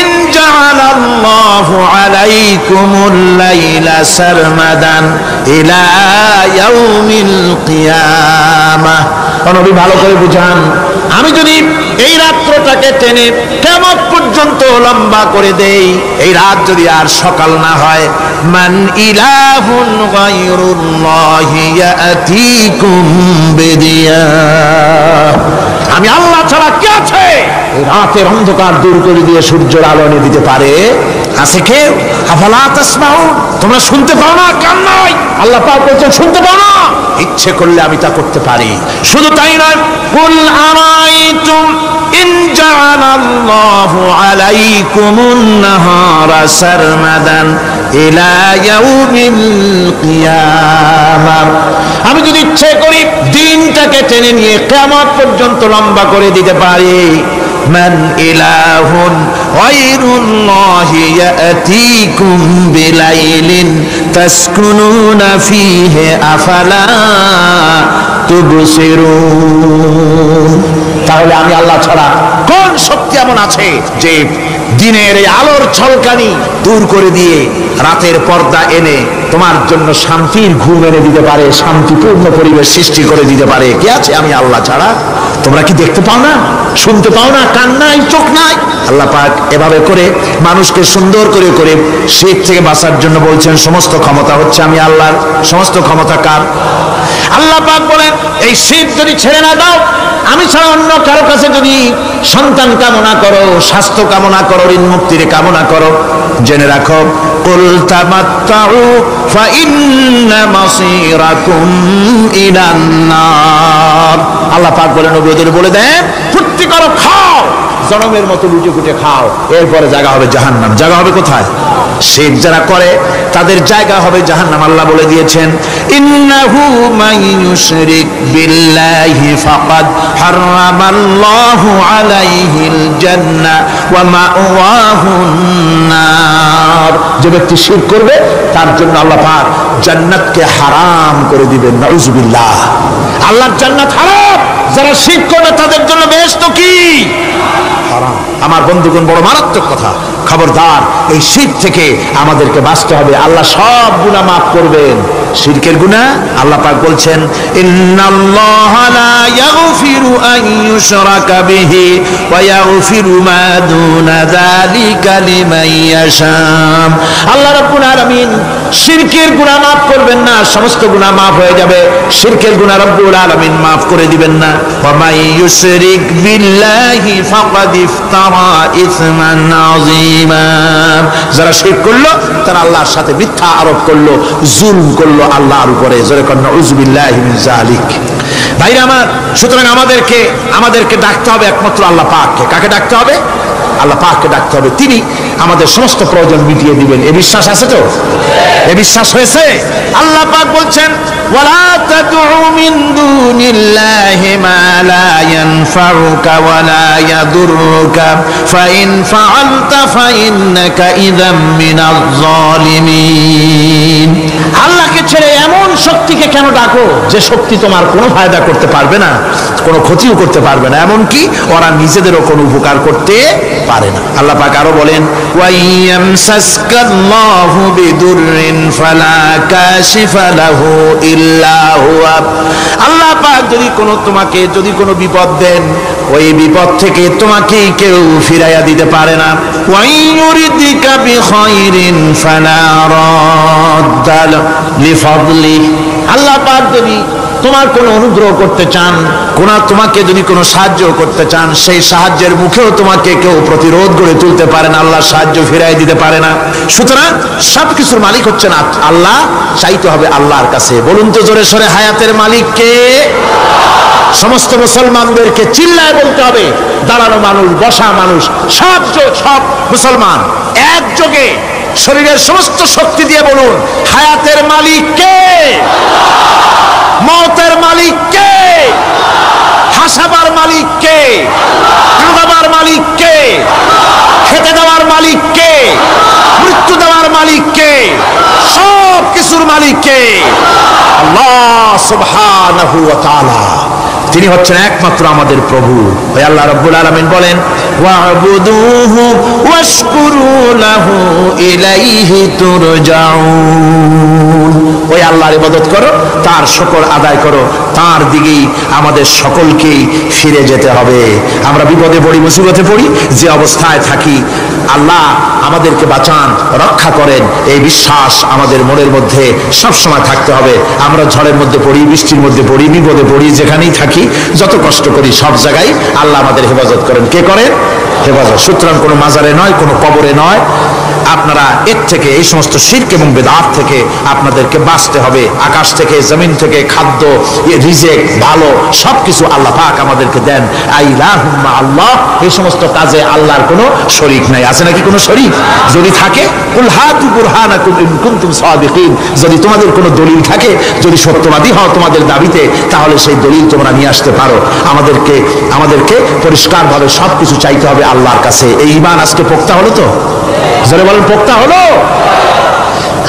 ইন জাআলাল্লাহু আলাইকুমুল লাইলা সারমাদান ইলা ইয়াউমিল কিয়ামাহ, ও নবী ভালো করে বুঝান আমি যদি এই রাত্রটাকে টেনে কিয়ামত পর্যন্ত লম্বা করে দেই, এই রাত যদি আর সকাল না হয়, মান ইলাহুন গায়রুল্লাহি ইয়াতিকুম বিদিয়া, আমি আল্লাহ ছাড়া কে আছে এই রাতের অন্ধকার দূর করে দিয়ে সূর্যের আলো এনে দিতে পারে? আছে কেউ? আফালা তাসমাউন, তোমরা শুনতে পাও না? কান নাই? আল্লাহ পাক বলছেন শুনতে পাও না? ইচ্ছে করলে আমি তা করতে পারি। শুধু তাই নয়, কুল আরাইতুম ইন জাআলাল্লাহু আলাইকুমুন নাহারা সারমাদান ইলা ইয়াউমিল কিয়ামাহ, আমি যদি ইচ্ছে করি দিনটাকে টেনে নিয়ে কিয়ামত পর্যন্ত লম্বা করে দিতে পারি। মান ইলাহুন গায়রুল্লাহি ইয়াতিকুম বিলাইলিন তাসকুনুনা ফীহি আফালা তুবসিরুন, তাহলে আমি আল্লাহ ছাড়া কোন শক্তি এমন আছে যে দিনের এই আলোর ঝলকানি দূর করে দিয়ে রাতের পর্দা এনে তোমার জন্য শান্তির ঘুম এনে দিতে পারে, শান্তিপূর্ণ পরিবেশ সৃষ্টি করে দিতে পারে? কে আছে আমি আল্লাহ ছাড়া? তোমরা কি দেখতে পাও না? শুনতে পাও না? কান নাই? চোখ নাই? আল্লাহ পাক এভাবে করে মানুষকে সুন্দর করে করে শিরক থেকে বাঁচার জন্য বলছেন সমস্ত ক্ষমতা হচ্ছে আমি আল্লাহর। সমস্ত ক্ষমতা কার? আল্লাহ পাক বলেন এই শিরক যদি ছেড়ে না দাও, আমি ছাড়া অন্য কারো কাছে যদি সন্তান কামনা করো, স্বাস্থ্য কামনা করো, ঋণ মুক্তির কামনা করো, জেনে রাখো কুল তামাত্তাউ ফাইন্না মাসীরাকুম ইলান নার, আল্লাহ পাক বলেন নবী ওদের বলে দেন ফুর্তি করো, খাও, জনমের মতো লুটে ফুটে খাও, এরপরে জায়গা হবে জাহান্নাম। জায়গা হবে কোথায়? শিরক যারা করে তাদের জায়গা হবে জাহান্নাম। আল্লাহ বলে দিয়েছেন ইন্নাহু মান ইউশরিক বিল্লাহি ফাকাদ হারামাল্লাহু আলাইহিল জান্নাহ ওয়া মাওয়াহুন নার, যে ব্যক্তি শিরক করবে তার জন্য আল্লাহ পাক জান্নাতকে হারাম করে দিবেন। নাউযুবিল্লাহ, আল্লাহর জান্নাত হারাম, যারা শিরক করবে তাদের জন্য বেহেশত কি? হারাম। আমার বন্ধুগণ বড় মারাত্মক কথা, খবরদার এই শিরক থেকে আমাদেরকে বাঁচতে হবে। আল্লাহ সব গুনাহ মাফ করবেন, শিরকের গুনাহ আল্লাহ পাক বলছেন ইন্নাল্লাহা লা ইয়াগফিরু আন ইউশরাকা বিহি ওয়া ইয়াগফিরু মা দুনা যালিকা লিমান ইয়াশা, আল্লাহ রাব্বুল আলামিন শিরকের গুনাহ মাফ করবেন না, সমস্ত গুনাহ মাফ হয়ে যাবে, শিরকের গুনাহ রব্বুল আলামিন মাফ করে দিবেন না। ওয়া মান ইউশরিক বিল্লাহি ফাকাদ ইফতারা ইসমান আযীমা, যারা শিরক করলো তারা আল্লাহর সাথে মিথ্যা আরোপ করলো, জুলম করলো আল্লাহর উপরে। জোরে কর নাউযুবিল্লাহি মিন যালিক। ভাইরা আমার, সুতরাং আমাদেরকে ডাকতে হবে একমাত্র আল্লাহ পাককে। কাকে ডাকতে হবে? আল্লাহ পাককে ডাকতে হবে, তিনি আমাদের সমস্ত প্রয়োজন মিটিয়ে দিবেন। এ বিশ্বাস আছে তো? এ বিশ্বাস হয়েছে? আল্লাহ পাক বলছেন ওয়ালা তাদউ মিন দুনিল্লাহি মা লা ইয়ানফাউকা ওয়ালা ইয়াদুররুকা ফাইন ফাআলতা ফাইন্নাকা ইযাম মিনাজ জালিমিন। আল্লাহকে ছেড়ে এমন শক্তিকে কেন ডাকো যে শক্তি তোমার কোনো ফায়দা করতে পারবে না, কোনো ক্ষতিও করতে পারবে না, এমনকি ওরা নিজেদেরও কোনো উপকার করতে পারে না। আল্লাহ পাক আরো বলেন ওয়াইয়ামসাসকাল্লাহু বিদুররিন ফালা কাশিফা লাহু ইল্লা হুয়া। আল্লাহ পাক যদি কোনো বিপদ দেন, ওই বিপদ থেকে তোমাকে কেউ ফিরাইয়া দিতে পারে না। ওয়াইয়ুরিদিকা বিখাইরিন ফালা রাদ্দা লিফাদলি। আল্লাহ পাক যদি তোমার কোনো অনুগ্রহ করতে চান, তোমাকে যদি কোনো সাহায্য করতে চান, সেই সাহায্যের মুখেও তোমাকে কেউ প্রতিরোধ করে তুলতে পারে না, আল্লাহ সাহায্য ফিরাই দিতে পারে না। সুতরাং সবকিছুর মালিক হচ্ছেন আল্লাহ, চাইতে হবে আল্লাহর কাছে। বলুন তো জোরে সোরে, হায়াতের মালিক কে? সমস্ত মুসলমানদেরকে চিল্লায় বলতে হবে, দাঁড়ানো মানুষ, বসা মানুষ, সব মুসলমান একযোগে শরীরের সমস্ত শক্তি দিয়ে বলুন, হায়াতের মালিক কে? মওতের মালিক কে? হাসাবার মালিক কে? কাঁদাবার মালিক কে? খেতে দেওয়ার মালিক কে? মৃত্যু দেওয়ার মালিক কে? সব কিছুর মালিক কে? আল্লাহ সুবহানাহু ওয়া তাআলা। তিনি হচ্ছেন একমাত্র আমাদের প্রভু। ওই আল্লাহ রাব্বুল আলামিন বলেন ওয়া'বুদুহু ওয়াশকুরু লাহু ইলাইহি তুরজাউন। ওই আল্লাহর ইবাদত করো, তার শুকর আদায় করো, তার দিকেই আমাদের সকলকেই ফিরে যেতে হবে। আমরা বিপদে পড়ি, মুসিবতে পড়ি, যে অবস্থায় থাকি, আল্লাহ আমাদেরকে বাঁচান, রক্ষা করেন, এই বিশ্বাস আমাদের মনের মধ্যে সবসময় থাকতে হবে। আমরা ঝড়ের মধ্যে পড়ি, বৃষ্টির মধ্যে পড়ি, বিপদে পড়ি, যেখানেই থাকি, যত কষ্ট করি, সব জায়গায় আল্লাহ আমাদের হেফাজত করেন। কে করেন? হেফাজত। সুতরাং কোনো মাজারে নয়, কোনো কবরে নয়, আপনারা এর থেকে, এই সমস্ত শিরক এবং বিদআত থেকে আপনাদেরকে বাঁচতে হবে। আকাশ থেকে, জমিন থেকে খাদ্য, রিজিক, ভালো সবকিছু আল্লাহ পাক আমাদেরকে দেন। আইলাহুম্মা আল্লাহ, এই সমস্ত কাজে আল্লাহর কোনো শরীক নাই। আছে নাকি কোনো শরীক? যদি থাকে, কুল হাতু বুরহানাকুম ইন কুনতুম সাদিকিন, যদি তোমাদের কোনো দলিল থাকে, যদি সত্যবাদী হও তোমাদের দাবিতে, তাহলে সেই দলিল তোমরা নিয়ে আসতে পারো। আমাদেরকে পরিষ্কারভাবে সবকিছু চাইতে হবে আল্লাহর কাছে। এই ঈমান আজকে পোক্তা হলো তো? জোরে বলেন, পোক্তা হলো?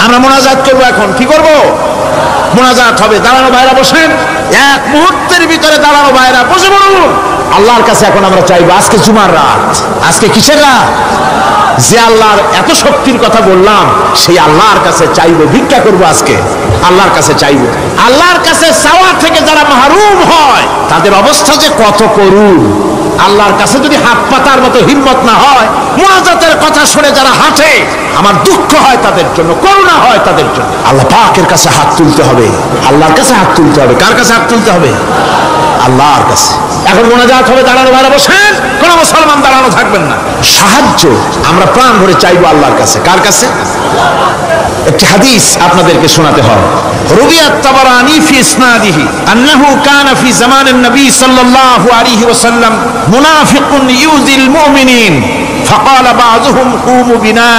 আমরা মোনাজাত করবো। এখন কি করব? মোনাজাত হবে। দাঁড়ানো ভাইরা বসেন, এক মুহূর্তের ভিতরে দাঁড়ানো ভাইরা বসে বলুন, আল্লাহর কাছে এখন আমরা চাইবো। আজকে জুমার রাত, আজকে কিসের রাত? যে আল্লাহর এত শক্তির কথা বললাম, সেই আল্লাহর কাছে চাইবো, ভিক্ষা করবো। আজকে আল্লাহর কাছে চাইবো। আল্লাহর কাছে চাওয়া থেকে যারা মাহরুম হয়, তাদের অবস্থা যে কত করুণ। আল্লাহর কাছে যদি হাত পাতার মতো হিম্মত না হয়, মুনাজাতের কথা শুনে যারা হাঁটে, আমার দুঃখ হয় তাদের জন্য, করুণা হয় তাদের জন্য। আল্লাহ পাকের কাছে হাত তুলতে হবে, আল্লাহর কাছে হাত তুলতে হবে। কার কাছে হাত তুলতে হবে? আল্লাহর কাছে। এখন মোনাজাত হবে, দাঁড়ানো ভাইরা বসেন, কোন মুসলমান দাঁড়ানো থাকবেন না। সাহায্য আমরা প্রাণ ভরে চাইবো আল্লাহর কাছে। কার কাছে? একটি হাদিস আপনাদেরকে শোনাতে হয়। রুবিয়াত তাবারানী ফি ইসনাদিহি আন্নাহু কানা ফি জামানিন নবী সাল্লাল্লাহু আলাইহি ওয়াসাল্লাম মুনাফিকুন ইউযিল মুমিনিন فقال بعضهم قوموا بنا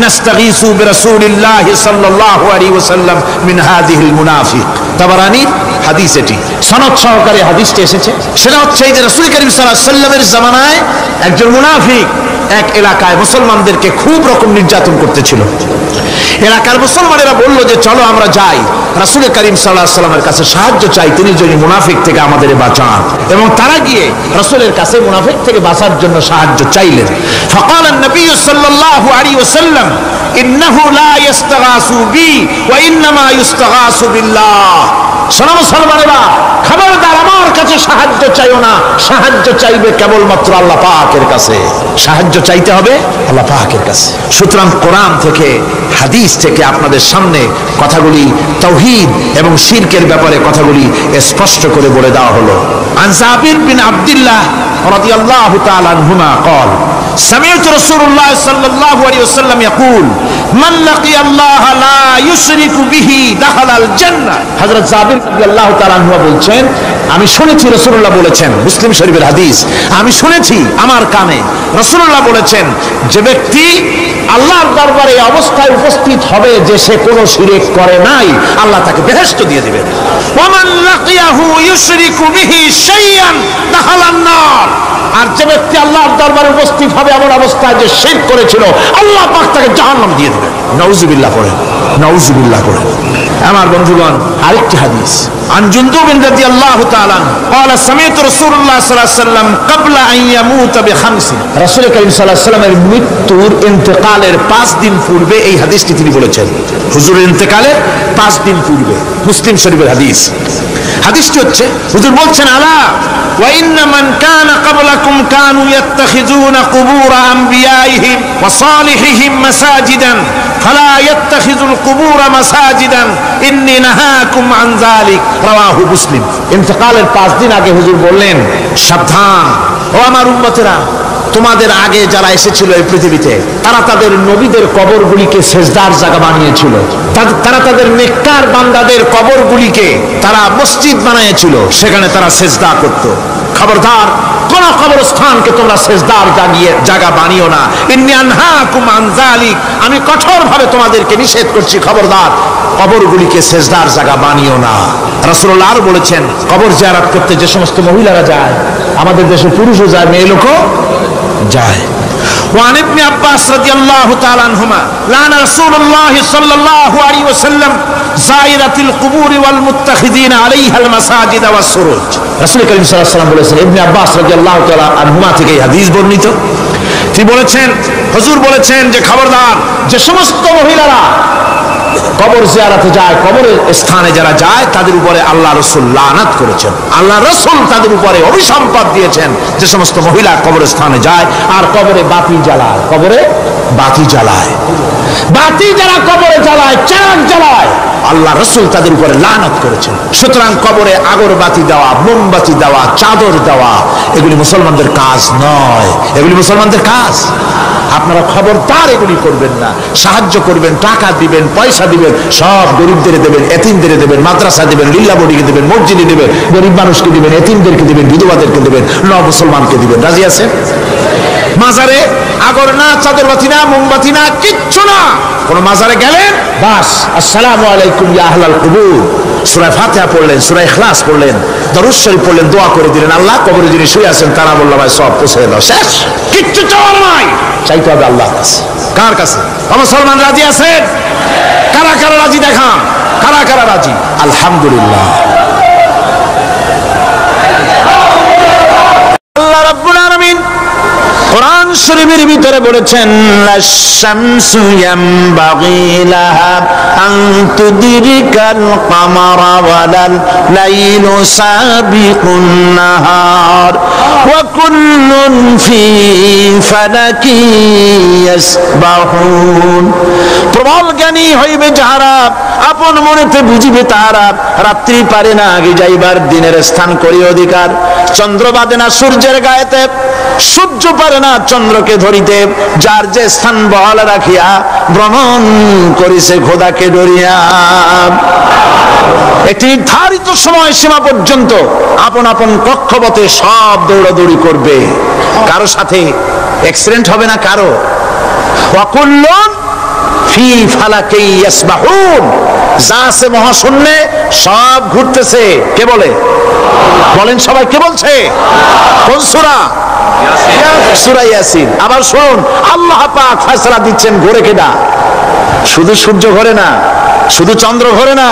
نستغيث برسول الله صلى الله عليه وسلم من هذه المنافق। তাবারানী হাদিস, এটি সনদ সহকারে হাদিসটি এসেছে। সেটা হচ্ছে যে রাসূল করিম সাল্লাল্লাহু আলাইহি ওয়াসাল্লামের জামানায় একজন মুনাফিক এক এলাকায় মুসলমানদেরকে খুব রকম নির্যাতন করতেছিল। এলাকার মুসলমানেরা বলল যে চলো আমরা যাই, রাসূল করিম সাল্লাল্লাহু আলাইহি ওয়াসাল্লামের কাছে সাহায্য চাই, তিনি যদি মুনাফিক থেকে আমাদের বাঁচান। এবং তারা গিয়ে রাসূলের কাছে মুনাফিক থেকে বাঁচার জন্য সাহায্য চাইলেন। فقال النبي صلى الله عليه وسلم إنه لا يستغاث بي وإنما يستغاث بالله। শোনো মুসলমানেরা, খবরদার আমার কাছে সাহায্য চাইও না, সাহায্য চাইবে কেবলমাত্র আল্লাহ পাকের কাছে। সাহায্য চাইতে হবে আল্লাহ পাকের কাছে। সুতরাং কোরআন থেকে, হাদিস থেকে আপনাদের সামনে কথাগুলি তাওহীদ এবং শিরকের ব্যাপারে কথাগুলি স্পষ্ট করে বলে দেওয়া হলো। আন জাবির বিন আব্দুল্লাহ রাদিয়াল্লাহু তাআলা আনহুমা قال سمعت رسول الله صلى الله عليه وسلم يقول من لقي الله لا يشرك به دخل الجنة হযরত জাবির রাদিয়াল্লাহু তাআলা আনহু বলছেন আমি শুনেছি রাসূলুল্লাহ বলেছেন, মুসলিম শরীফের হাদিস, আমি শুনেছি আমার কানে রাসূলুল্লাহ বলেছেন যে ব্যক্তি আল্লাহর দরবারে এই অবস্থায় উপস্থিত হবে যে সে কোনো শিরক করে নাই, আল্লাহ তাকে বেহেশত দিয়ে দিবেন। ওয়া মান লাকিয়াহু ইউশরিকু বিহি শাইআন দাখালান নার, আর যে ব্যক্তি আল্লাহর দরবারে উপস্থিত হবে এমন অবস্থায় যে শিরক করেছিল, আল্লাহ পাক তাকে জাহান্নাম দিয়ে দিবেন। নাউযুবিল্লাহ পড়েন, নাউযুবিল্লাহ পড়েন। আমার বন্ধুগণ, আরেকটি হাদিস عن جندب رضي الله تعالى قال سمعت رسول الله صلى الله عليه وسلم قبل ان يموت بخمس রাসূল করিম সাল্লাল্লাহু আলাইহি ওয়াসাল্লামের মৃত্যুর ইন্তেকালের 5 দিন পূর্বে এই হাদিসটি তিনি বলেছেন। হুজুরের ইন্তেকালের 5 দিন পূর্বে, মুসলিম শরীফের হাদিস। হাদিসটি হচ্ছে, হুজুর বলছেন আলা ওয়া ইন্না মান কানা ক্বাবলাকুম কানু ইয়াত্তাখিযুনা কুবুর আমবিয়াইহিম ওয়া সালিহিহিম মাসাজিদান ফালা ইয়াত্তাখিযুল কুবুর মাসাজিদান ইন্নী নাহাকুম আন যালিক রাওয়াহু মুসলিম। ইন্তেকালের 5 দিন আগে হুজুর বললেন, সাবধান ও আমার উম্মতেরা, তোমাদের আগে যারা এসেছিল এই পৃথিবীতে তারা তাদের নবীদের কবরগুলিকে সেজদার জায়গা বানিয়েছিল, তারা তাদের নেককার বান্দাদের কবরগুলিকে তারা মসজিদ বানিয়েছিল, সেখানে তারা সেজদা করত। খবরদার কোন কবরস্থানকে তোমরা সেজদার জায়গা বানিও না। ইন্নী আনহাকুম আন যালিক, আমি কঠোরভাবে তোমাদেরকে নিষেধ করছি, খবরদার কবরগুলিকে সেজদার জায়গা বানিও না। রাসূলুল্লাহ আর বলেছেন, কবর জিয়ারত করতে যে সমস্ত মহিলারা যায়, আমাদের দেশে পুরুষও যায়, মেয়ে লোকও যায়। وعن ابن عباس رضي الله تعالى عنهما لعن رسول الله صلى الله عليه وسلم زائرة القبور والمتخذين عليها المساجد والسروج। রাসূল করিম সাল্লাল্লাহু আলাইহি ওয়াসাল্লাম বলেছেন, ইবনে আব্বাস রাদিয়াল্লাহু তাআলা আনহুমা থেকে এই হাদিস বর্ণিত, তিনি বলেছেন, হুজুর বলেছেন যে খবরদার যে সমস্ত মহিলারা কবর জিয়ারতে যায়, কবরের স্থানে যারা যায়, তাদের উপরে আল্লাহ রাসূল লানত করেছেন, আল্লাহ রাসূল তাদের উপরে অভিসম্পাত দিয়েছেন যে সমস্ত মহিলা কবরস্থানে যায় আর কবরে বাতি জ্বালায়, কবরে বাতি জ্বালায়, বাতি যারা কবরে জ্বালায়, চাঁদ জ্বালায়, আল্লাহ রাসূল তাদের উপরে লানত করেছেন। সুতরাং কবরে আগরবাতি দেওয়া, মোমবাতি দেওয়া, চাদর দেওয়া এগুলি মুসলমানদের কাজ নয়, এগুলি মুসলমানদের কাজ। আপনারা খবরদার এগুলি করবেন না। সাহায্য করবেন, টাকা দিবেন, পয়সা দিবেন, সব গরিবদের দেবেন, এতিমদের দেবেন, মাদ্রাসা দিবেন, লিল্লা বডিকে দিবেন, মসজিদে দিবেন, গরিব মানুষকে দিবেন, এতিমদেরকে দিবেন, বিধবাদেরকে দিবেন, মুসলমানকে দিবেন। রাজি আছেন? মাজারে আগর না, চাদরবাতি না, মোমবাতি না, কিচ্ছু না। কোন মাজারে গেলেন, বাস আসসালামু আলাইকুম ইয়া আহলাল কুবুর, সূরা ফাতিহা পড়লেন, সূরা ইখলাস পড়লেন, দরুদ শরীফ পড়লেন, দোয়া করে দিলেন, আল্লাহ কবরে যিনি শুয়ে আছেন তারা বলল ভাই সব পৌঁছে দাও, শেষ, কিচ্ছু চাওয়ার নাই। চাইতে হবে আল্লাহর কাছে। কার কাছে? মুসলমান রাজি আছেন? কারা কারা রাজি দেখান, কারা কারা রাজি? আলহামদুলিল্লাহ। আল্লাহ রাব্বুল আলামিন কোরআন শরীফের ভিতরে বলেছেন, লাশ-শামসু ইয়ামবাগি লাহা আন তুদরিকাল কামারা ওয়ালাল লাইলু সাবিকুন নাহার ওয়া কুল্লুন ফি ফালাকি ইয়াসবাহুন। প্রবল জ্ঞানী হইবে যাহারা, আপন মনেতে বুঝিবে তাহারা, রাত্রি পারে না আগে যাইবার, দিনের স্থান করি অধিকার। চন্দ্র বাদে না সূর্যের গায়েতে, সূর্য পারে না চন্দ্রকে ধরিতে, যার যে স্থান বহাল রাখিয়া ভ্রমণ করিছে খোদাকে ডরিয়া। একটি নির্ধারিত সময় সীমা পর্যন্ত আপন আপন কক্ষপথে সব দৌড়াদৌড়ি করবে, কারো সাথে অ্যাক্সিডেন্ট হবে না কারো। ওয়াকুল্লুন ফি ফালাকি ইয়াসবাহুন, যা আছে মহাশূন্যে সব ঘুরতেছে। কে বলে? বলেন সবাই, কে বলছে? কোন সূরা? সূরা ইয়াসিন। আবার শুনুন, আল্লাহ পাক ফয়সালা দিচ্ছেন, ঘোরে কেডা? শুধু সূর্য ঘোরে না, শুধু চন্দ্র ঘোরে না,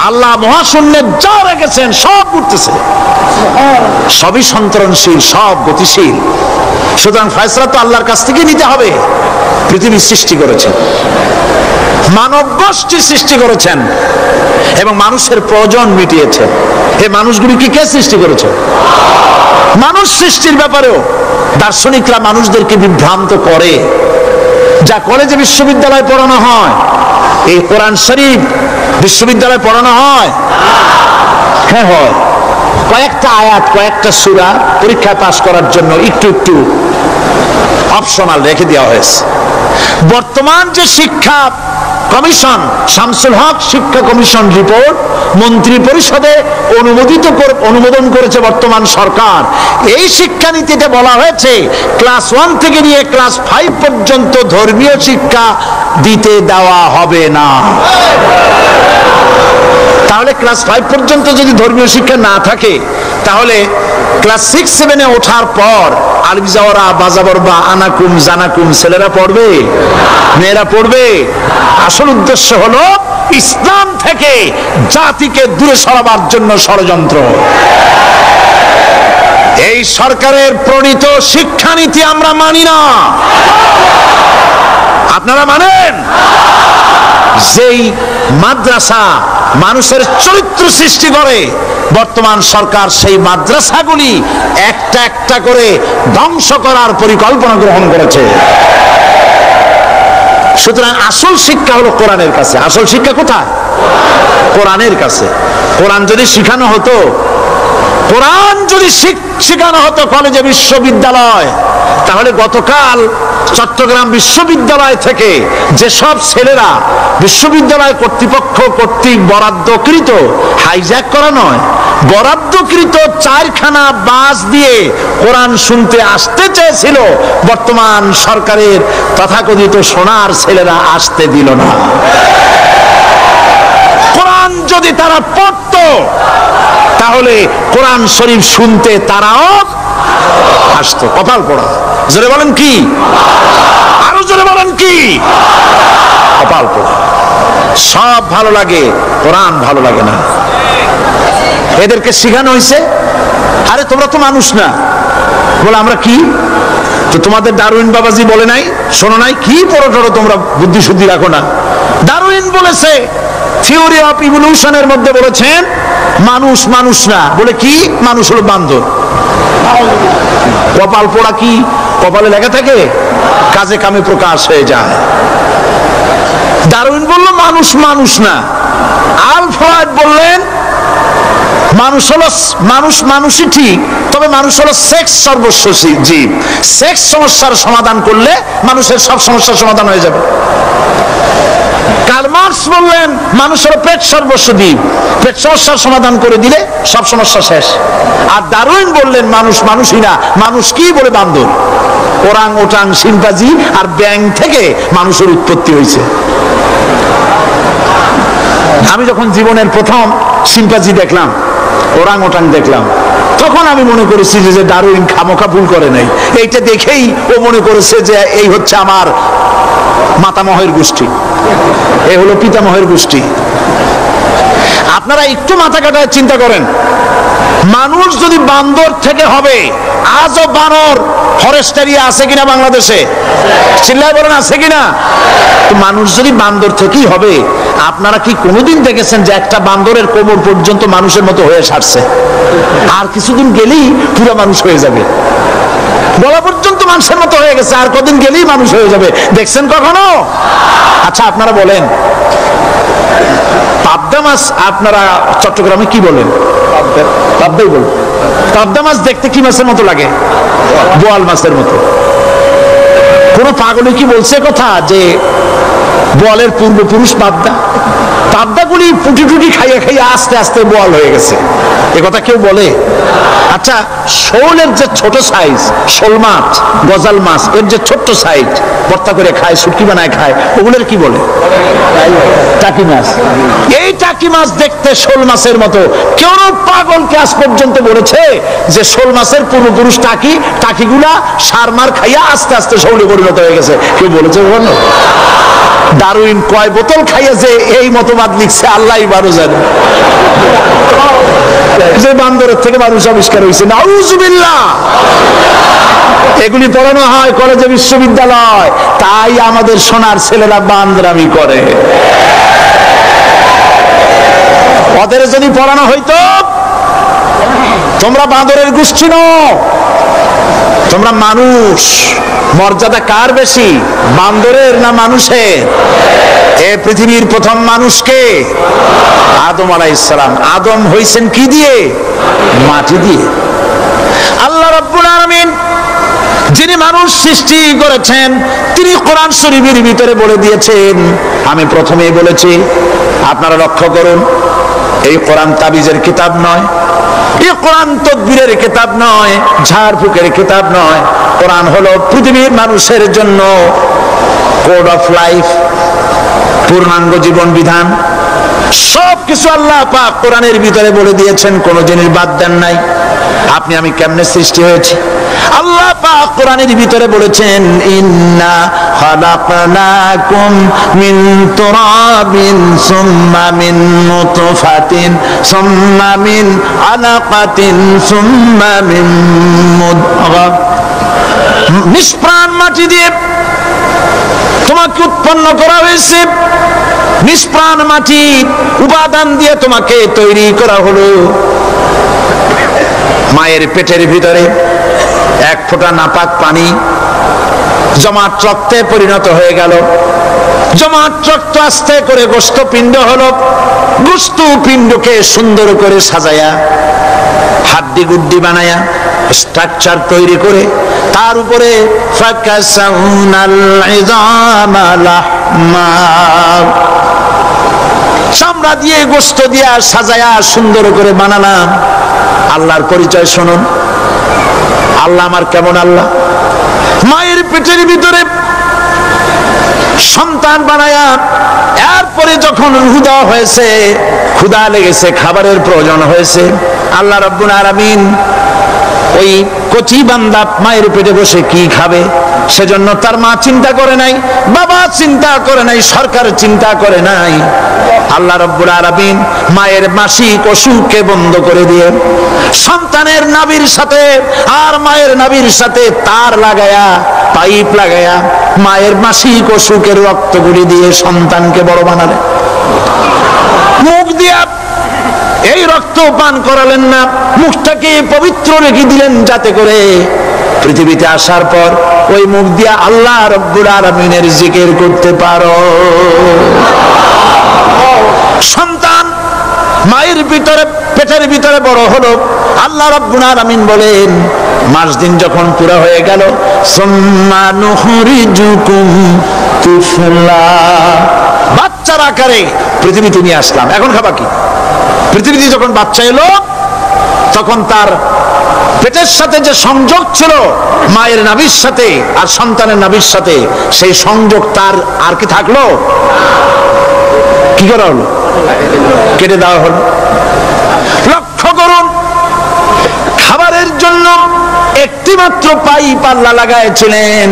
আল্লাহ মহাশূন্যে যা রেখেছেন সব ঘুরতেছে, সবই সন্তরণশীল, সব গতিশীল। সুতরাং ফয়সালা তো আল্লাহর কাছ থেকে নিতে হবে। পৃথিবী সৃষ্টি করেছেন, মানব গোষ্ঠী সৃষ্টি করেছেন এবং মানুষের প্রয়োজন মিটিয়েছেন। এই মানুষগুলিকে কে সৃষ্টি করেছে? মানুষ সৃষ্টির ব্যাপারেও দার্শনিকরা মানুষদেরকে বিভ্রান্ত করে। যা কলেজে বিশ্ববিদ্যালয়ে পড়ানো হয়, এই কোরআন শরীফ বিশ্ববিদ্যালয়ে পড়ানো হয়? হ্যাঁ হয়। কয়েকটা আয়াত, কয়েকটা সূরা পরীক্ষায় পাশ করার জন্য একটু একটু অপশনাল রেখে দেওয়া হয়েছে। বর্তমান যে শিক্ষা কমিশন, শামসুল হক শিক্ষা কমিশন রিপোর্ট মন্ত্রী পরিষদে অনুমোদন করেছে বর্তমান সরকার। এই শিক্ষানীতিতে বলা হয়েছে ক্লাস 1 থেকে নিয়ে ক্লাস 5 পর্যন্ত ধর্মীয় শিক্ষা দিতে দেওয়া হবে না। তাহলে ক্লাস 5 পর্যন্ত যদি ধর্মীয় শিক্ষা না থাকে, তাহলে ক্লাস 6-7-এ ওঠার পর আলিফ জাওরা বাজাবর বা আনাকুম জানাকুম ছেলেরা পড়বে, মেয়েরা পড়বে? আসল উদ্দেশ্য হলো ইসলাম থেকে জাতিকে দূরে সরাবার জন্য ষড়যন্ত্র। এই সরকারের প্রণীত শিক্ষানীতি আমরা মানি না। আপনারা মানেন? যেই মাদ্রাসা মানুষের চরিত্র সৃষ্টি করে, বর্তমান সরকার সেই মাদ্রাসাগুলি একটা একটা করে ধ্বংস করার পরিকল্পনা গ্রহণ করেছে। সুতরাং আসল শিক্ষা হলো কোরআনের কাছে। আসল শিক্ষা কোথায়? কোরআনের কাছে। কোরআন যদি শেখানো হতো, কোরআন যদি শেখানো হতো কলেজে, বিশ্ববিদ্যালয়, তাহলে গতকাল চট্টগ্রাম বিশ্ববিদ্যালয় থেকে যেসব ছেলেরা বিশ্ববিদ্যালয় কর্তৃপক্ষ কর্তৃক বরাদ্দকৃত, হাইজ্যাক করা নয়, বরাদ্দকৃত 4খানা বাস দিয়ে কোরআন শুনতে আসতে চেয়েছিল, বর্তমান সরকারের তথাকথিত সোনার ছেলেরা আসতে দিল না। কোরআন যদি তারা পড়তো, তাহলে কোরআন শরীফ শুনতে তারাও আসতো। কপাল পোড়া। জোরে বলেন কি? আরো জোরে বলেন কি? কপাল পোড়া। সব ভালো লাগে, কোরআন ভালো লাগে না। এদেরকে শিখানো হয়েছে, আরে তোমরা তো মানুষ না। বলে আমরা কি? তো তোমাদের ডারউইন বাবাজি বলে নাই, শোনো নাই? কি পড়ো টড়ো তোমরা, বুদ্ধি শুদ্ধি রাখো না। ডারউইন বলেছে, থিওরি অফ ইভলিউশনের মধ্যে বলেছেন মানুষ মানুষ না। বলে কি? মানুষ হলো বান্দর। কপাল পোড়া। কি কপালে লেখা থাকে? কাজে কামে প্রকাশ হয়ে যায়। ডারউইন বলল মানুষ মানুষ না। আলফ্রেড বললেন মানুষ হলো মানুষই ঠিক, তবে মানুষ হলো সেক্স সর্বস্ব জীব। সেক্স সমস্যার সমাধান করলে মানুষের সব সমস্যার সমাধান হয়ে যাবে। কার্ল মার্কস বললেন মানুষ হলো পেট সর্বস্ব জীব, পেট সমস্যার সমাধান করে দিলে সব সমস্যা শেষ। আর ডারউইন বললেন মানুষ মানুষই না, মানুষ কি? বলে বান্দর। ওরাং ওটাং শিম্পাজি আর ব্যাং থেকে মানুষের উৎপত্তি হয়েছে। আমি যখন জীবনের প্রথম শিম্পাজি দেখলাম, ওরাং ওটাং দেখলাম, তখন আমি মনে করেছি যে ডারউইন খামোখা ভুল করে নাই। এইটা দেখেই ও মনে করেছে যে এই হচ্ছে আমার মাতামহের গোষ্ঠী, এই হলো পিতামহের গোষ্ঠী। আপনারা একটু মাথা কাটায় চিন্তা করেন, মানুষ যদি বান্দর থেকে হবে, আজও বানর ফরেস্ট এরিয়া আছে কিনা বাংলাদেশে? চিল্লায় বলেন আছে কিনা? তো মানুষ যদি বান্দর থেকেই হবে, আপনারা কি কোনোদিন দেখেছেন যে একটা বান্দরের কোমর পর্যন্ত মানুষের মতো হয়ে সারছে? আর কিছুদিন গেলেই পুরো মানুষ হয়ে যাবে। গলা পর্যন্ত মানুষের মতো হয়ে গেছে, আর কদিন গেলেই মানুষ হয়ে যাবে। দেখছেন কখনো? আচ্ছা আপনারা বলেন, পাবদা মাছ আপনারা চট্টগ্রামে কি বলেন? পাবদাই বলেন। পাবদা মাছ দেখতে কি মাছের মতো লাগে? বোয়াল মাছের মতো। কোন পাগলে কি বলছে কথা যে বোয়ালের পূর্বপুরুষ পাবদা? পাবদাগুলি পুটি টুটি খাইয়ে খাইয়ে আস্তে আস্তে বোয়াল হয়ে গেছে, এ কথা কেউ বলে? আচ্ছা শোলের যে ছোট সাইজ, শোল মাছ, গজাল মাছ, এর যে ছোট্ট সাইজ ভর্তা করে খায়, শুটকি বানায় খায়, ওগুলোর কি বলে? টাকি মাছ। এই টাকি মাছ দেখতে শোল মাছের মতো। কেউ পাগলকে আজ পর্যন্ত বলেছে যে শোল মাছের পূর্বপুরুষ টাকি, টাকিগুলা সার মার খাইয়া আস্তে আস্তে শোলে পরিণত হয়ে গেছে? কেউ বলেছে কখনো? ডারউইন কয় বোতল খাইয়া যে এই মতবাদ লিখছে আল্লাহই ভালো জানে। যে বান্দরের থেকে মানুষ আবিষ্কার হয়েছে, নাউজুবিল্লাহ। এগুলি পড়ানো হয় কলেজে, বিশ্ববিদ্যালয়, তাই আমাদের সোনার ছেলেরা বান্দরামি করে। ওদের যদি পড়ানো হইতো তোমরা বান্দরের গোষ্ঠী নও, তোমরা মানুষ। মর্যাদা কার বেশি, বান্দরের না মানুষের? এ পৃথিবীর প্রথম মানুষকে আদম আলাইহিস সালাম। আদম হইছেন কি দিয়ে? মাটি দিয়ে। আল্লাহ রাব্বুল আলামিন যিনি মানুষ সৃষ্টি করেছেন তিনি কোরআন শরীফের ভিতরে বলে দিয়েছেন। আমি প্রথমেই বলেছি, আপনারা লক্ষ্য করুন, এই কোরআন তাবিজের কিতাব নয়, এই কোরআন তদবিরের কিতাব নয়, ঝাড়ফুঁকের কিতাব নয়। কোরআন হলো পৃথিবীর মানুষের জন্য কোড অফ লাইফ, পূর্ণাঙ্গ জীবন বিধান। সবকিছু আল্লাহ পাক কোরআনের ভিতরে বলে দিয়েছেন, কোন জিনিস বাদ দেন নাই। আপনি আমি কেমনে সৃষ্টি হয়েছি আল্লাহ পাক কোরআনের ভিতরে বলেছেন, ইন্না খালাকনাকুম মিন তুরাবিন সুম্মা মিন নুতফাতিন সুম্মা মিন আলাকাতিন সুম্মা মিন মুদগা। নিষ্প্রাণ মাটি দিয়ে তোমাকে উৎপন্ন করা হয়েছে, নিষ্প্রাণ মাটি উপাদান দিয়ে তোমাকে তৈরি করা হলো। মায়ের পেটের ভিতরে এক ফোঁটা নাপাক পানি জমাট রক্তে পরিণত হয়ে গেল, জমাট রক্ত আস্তে করে গোস্ত পিণ্ড হলো, গোস্ত পিণ্ডকে সুন্দর করে সাজায়া হাড্ডি গুড্ডি বানায়া স্ট্রাকচার তৈরি করে তার উপরে চামড়া দিয়ে গোস্ত দিয়া সাজায়া সুন্দর করে বানালাম। আল্লাহর পরিচয় শুনুন, আল্লাহ আমার কেমন আল্লাহ। মায়ের পেটের ভিতরে সন্তান বানায়া এরপরে যখন রূহ দেওয়া হয়েছে, ক্ষুধা লেগেছে, খাবারের প্রয়োজন হয়েছে, আল্লাহ রাব্বুল আলামিন ওই কচি বান্দা মায়ের পেটে বসে কি খাবে সেজন্য তার মা চিন্তা করে নাই, বাবা চিন্তা করে নাই, সরকার চিন্তা করে নাই। আল্লাহ রাব্বুল আলামিন মায়ের মাসিক অসুখকে বন্ধ করে দিয়ে সন্তানের নাভির সাথে আর মায়ের নাভির সাথে তার লাগায়া, পাইপ লাগায়া মায়ের মাসিক অসুখের রক্তগুলি দিয়ে সন্তানকে বড় বানালেন। মুখ দিয়া এই রক্ত পান করালেন না, মুখটাকে পবিত্র রেখে দিলেন যাতে করে পৃথিবীতে আসার পর ওই মুখ দিয়া আল্লাহ রাব্বুল আলামিনের জিকির করতে পারো। সন্তান মায়ের ভিতরে পেটের ভিতরে বড় হলো, আল্লাহ রাব্বুল আলামিন বলেন মাস দিন যখন পুরো হয়ে গেল, সুম্মা নুখরিজুকুম তুফলা, বাচ্চার আকারে পৃথিবীতে নিয়ে আসলাম। এখন খাবা কি? পৃথিবীতে যখন বাচ্চা এলো তখন তার পেটের সাথে যে সংযোগ ছিল মায়ের নাভির সাথে আর সন্তানের নাভির সাথে, সেই সংযোগ তার আর কি থাকলো? কি করা হলো? কেটে দেওয়া হলো। লক্ষ্য করুন, খাবারের জন্য একটি মাত্র পাইপ আল্লাহ লাগাইছিলেন,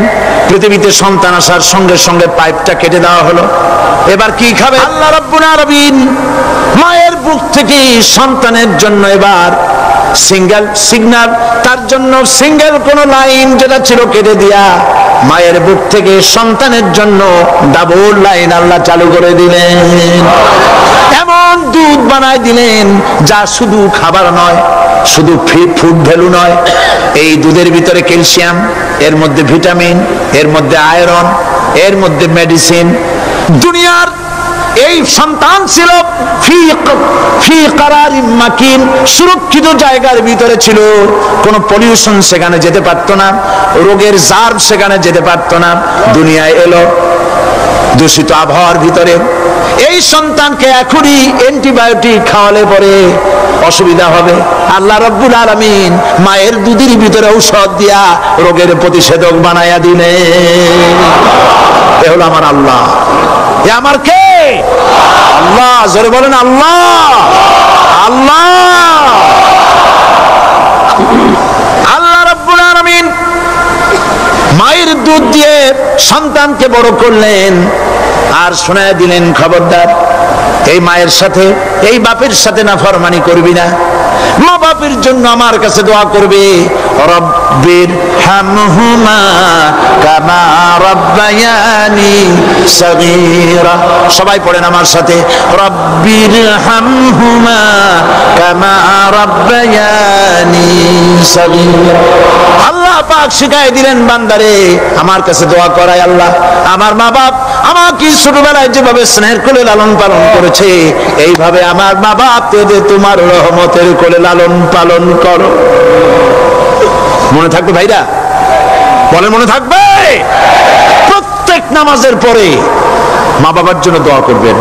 পৃথিবীতে সন্তান আসার সঙ্গে সঙ্গে পাইপটা কেটে দেওয়া হলো। এবার কি খাবে? আল্লাহ রাব্বুল আলামিন মায়ের বুক থেকে সন্তানের জন্য এবার সিঙ্গেল সিগন্যাল, তার জন্য সিঙ্গেল কোন লাইন যেটা ছিল কেটে দিয়া মায়ের বুক থেকে সন্তানের জন্য ডাবল লাইন আল্লাহ চালু করে দিলেন। এমন দুধ বানাই দিলেন যা শুধু খাবার নয়, শুধু ফুড ভ্যালু নয়, এই দুধের ভিতরে ক্যালসিয়াম, এর মধ্যে ভিটামিন, এর মধ্যে আয়রন, এর মধ্যে মেডিসিন। দুনিয়ার এই সন্তান ছিল ফি কারারিম মাকিন, সুরক্ষিত জায়গার ভিতরে ছিল, কোনো পলিউশন সেখানে যেতে পারত না, রোগের জার্ম সেখানে যেতে পারত না। দুনিয়ায় এলো দূষিত আবহাওয়ার ভিতরে, এই সন্তানকে এখনই অ্যান্টিবায়োটিক খাওয়ালে পরে অসুবিধা হবে। আল্লাহ রাব্বুল আলামিন মায়ের দুধের ভিতরে ঔষধ দিয়া রোগের প্রতিষেধক বানায়া দিলেন। এ হলো আমার আল্লাহ। এ আমার কে? আল্লাহ। জোরে বলেন আল্লাহ। আল্লাহ আল্লাহ রাব্বুল আলামিন মায়ের দুধ দিয়ে সন্তানকে বড় করলেন আর শোনায় দিলেন, খবরদার এই মায়ের সাথে, এই বাপের সাথে নাফরমানি করবি না। মা বাপের জন্য আমার কাছে দোয়া করবে, রব্বির হামহুমা কামা রাব্বায়ানি সগীরা। সবাই পড়েন আমার সাথে, রব্বির হামহুমা কামা রাব্বায়ানি সগীরা। আল্লাহ পাক শিখাই দিলেন বান্দারে আমার কাছে দোয়া করাই, আল্লাহ আমার মা বাপ আমাকে ছোটবেলায় যেভাবে স্নেহের কোলে লালন পালন করেছে, এইভাবে আমার মা বাপ তোমার রহমতের কোলে লালন পালন করো। মনে থাকবে ভাইরা? বলেন মনে থাকবে? প্রত্যেক নামাজের পরে মা বাবার জন্য দোয়া করবেন,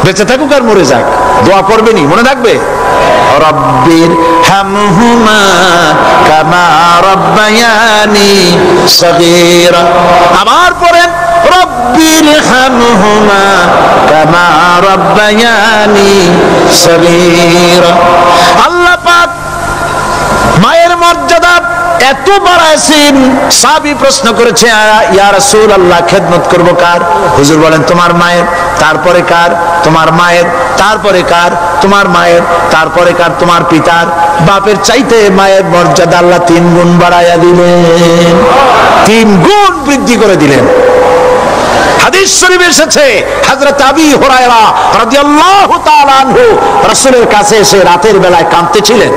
বেঁচে থাকুক আর মরে যাক, দোয়া করবেনই, মনে থাকবে? রব্বির হামহুমা কামা রব্বায়ানি সগীরা। আবার পড়েন রব্বির হামহুমা কামা রব্বায়ানি সগীরা। আল্লাহ পাক মায়ের মর্যাদা এত বাড়াইছেন, সাহাবী প্রশ্ন করেছে ইয়া রাসূলুল্লাহ খেদমত করব কার? হুজুর বলেন তোমার মায়ের, তারপরে কার? তোমার মায়ের, তারপরে কার? তোমার মায়ের, তারপরে কার? তোমার পিতার। বাপের চাইতে মায়ের মর্যাদা আল্লাহ 3 গুণ বাড়াইয়া দিলেন, 3 গুণ বৃদ্ধি করে দিলেন। হাদিস শরীফে এসেছে হযরত আবী হুরায়রা রাদিয়াল্লাহু তাআলা আনহু রাসূলের কাছে এসে রাতের বেলায় কাঁদতেছিলেন।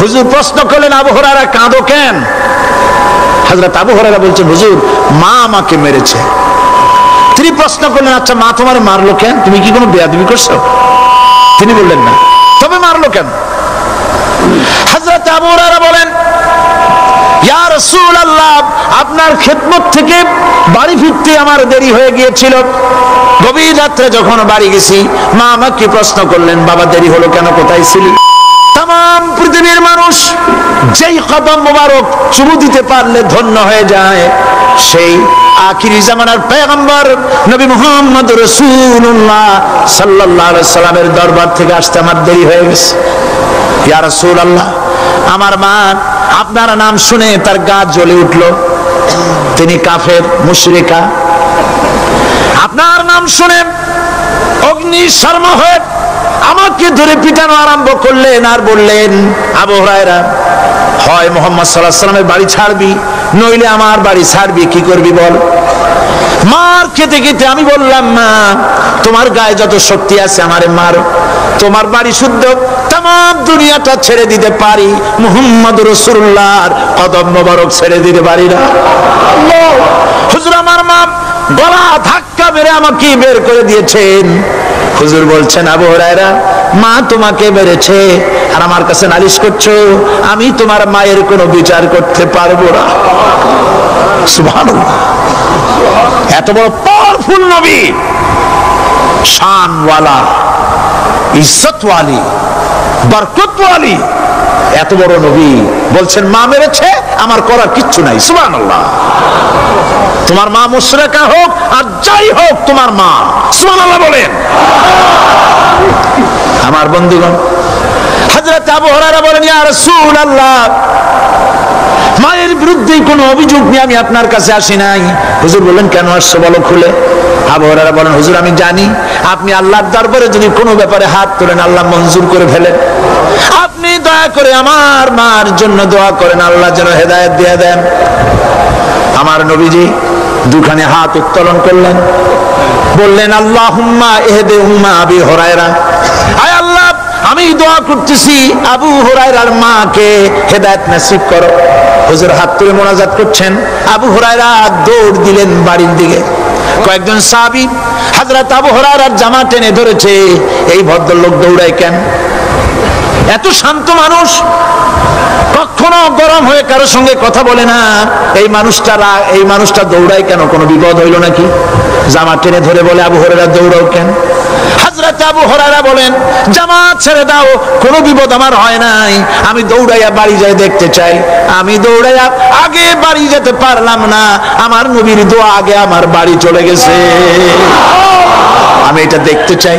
হুজুর প্রশ্ন করলেন আবু হুরায়রা কাঁদো কেন? হযরত আবু হুরায়রা বলছেন হুজুর মা আমাকে মেরেছে। তিনি প্রশ্ন করলেন আচ্ছা মা তোমার মারলো কেন? তুমি কি কোনো বেয়াদবি করছো? তিনি বললেন না, তবে মারলো কেন? হযরত আবু হুরায়রা বলেন ইয়া রাসূলুল্লাহ আপনার খেদমত থেকে বাড়ি ফিরতে আমার দেরি হয়ে গিয়েছিল। গভীর রাত্রে যখন বাড়ি গেছি মা আমাকে প্রশ্ন করলেন বাবা দেরি হলো কেন, কোথায় ছিলি? তাম পৃথিবীর মানুষ যেই কদম মোবারক চুমু দিতে পারলে ধন্য হয়ে যায়, সেই আখিরি জামানার পয়গম্বর নবী মুহাম্মদ রাসূলুল্লাহ সাল্লাল্লাহু আলাইহি সাল্লামের দরবার থেকে আসতে আমার দেরি হয়ে গেছে। ইয়া রাসূলুল্লাহ আমার মা আপনার নাম শুনে তার গা জ্বলে উঠল, তিনি কাফের মুশরিকা। আপনার নাম শুনে অগ্নি শর্মা হয়ে আমাকে ধরে পিটানো আরম্ভ করলেন আর বললেন আবু হুরায়রা হয় মুহাম্মদ সাল্লাল্লাহু আলাইহি সাল্লামের বাড়ি ছাড়বি নইলে আমার বাড়ি ছাড়বি, কি করবি বল? মার খেতে খেতে আমি বললাম মা তোমার গায়ে যত শক্তি আছে আমারে মারো, তোমার বাড়ি শুদ্ধ তাম দুনিয়াটা ছেড়ে দিতে পারি, মুহাম্মদ রাসূলুল্লাহর কদম মোবারক ছেড়ে দিতে পারি না। হুজুর আমার মা গলা ধাক্কা মেরে আমাকে বের করে দিয়েছেন। হুজুর বলছেন আবু হুরায়রা মা তোমাকে মেরেছে আর আমার কাছে নালিশ করছো, আমি তোমার মায়ের কোনো বিচার করতে পারবো না। সুবহানাল্লাহ, এত বড় পাওয়ারফুল নবী, শানওয়ালা, ইজ্জতওয়ালি, বরকতওয়ালি, এত বড় নবী বলছেন মা মেরেছে আমার করার কিচ্ছু নাই। সুবহানাল্লাহ, তোমার মা মুশরিকা হোক আর যাই হোক তোমার মা। সুবহানাল্লাহ বলেন। আমার বন্ধুগণ হযরত আবু হুরায়রা বলেন ইয়া রাসূলুল্লাহ মায়ের বিরুদ্ধে কোনো অভিযোগ নিয়ে আমি আপনার কাছে আসি নাই। হুজুর বললেন কেন আসছো বলো খুলে। আবু হুরায়রা বলেন হুজুর আমি জানি আপনি আল্লাহর দরবারে যদি কোনো ব্যাপারে হাত তোলেন আল্লাহ মঞ্জুর করে ফেলেন, আপনি দয়া করে আমার মার জন্য দোয়া করেন আল্লাহ যেন হেদায়েত দিয়ে দেন। আমার নবীজি দুখানে হাত উত্তোলন করলেন, বললেন আল্লাহুম্মা ইহদি উম্মা আবি হুরায়রা, আয় আল্লাহ আমি দোয়া করতেছি আবু হুরায়রার মাকে হেদায়েত নসিব করো। হুজুর হাত তুলে মোনাজাত করছেন, আবু হুরায়রা দৌড় দিলেন বাড়ির দিকে। কয়েকজন সাহাবী হযরত আবু হুরায়রার জামা টেনে ধরেছে, এই ভদ্রলোক দৌড়ায় কেন? এত শান্ত মানুষ, কখনো গরম হয়ে কারোর সঙ্গে কথা বলে না, এই মানুষটা দৌড়ায় কেন? কোনো বিপদ হইল নাকি? জামা টেনে ধরে বলে আবু হুরায়রা দৌড়াও কেন? হযরত আবু হুরায়রা বলেন জামাত ছেড়ে দাও, কোনো বিপদ আমার হয় নাই, আমি দৌড়াইয়া বাড়ি যাই দেখতে চাই। আমি দৌড়াইয়া আগে বাড়ি যেতে পারলাম না, আমার নবীর দোয়া আগে আমার বাড়ি চলে গেছে, আমি এটা দেখতে চাই।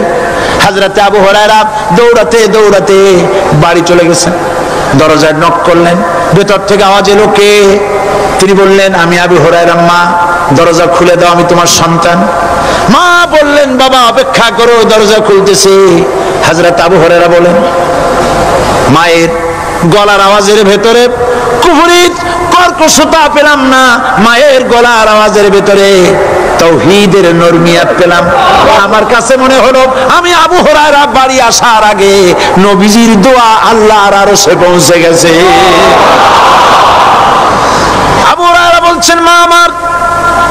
হযরত আবু হুরায়রা দৌড়াতে দৌড়াতে বাড়ি চলে গেছেন। দরজায় নক করলেন, ভেতর থেকে আওয়াজ এলো কে? তিনি বললেন আমি আবু হুরায়রা মা, দরজা খুলে দাও আমি তোমার সন্তান। মা বললেন বাবা অপেক্ষা করো, দরজা খুলতেছে। হযরত আবু হুরায়রা বলেন মায়ের গলার আওয়াজের ভেতরে কুফরি কর্কশতা পেলাম না, মায়ের গলার আওয়াজের ভেতরে তাওহীদের নরমিয়াত পেলাম। আমার কাছে মনে হলো আমি আবু হুরায়রা বাড়ি আসার আগে নবীজির দোয়া আল্লাহর আরশে পৌঁছে গেছে। আবু হুরায়রা বলছেন মা আমার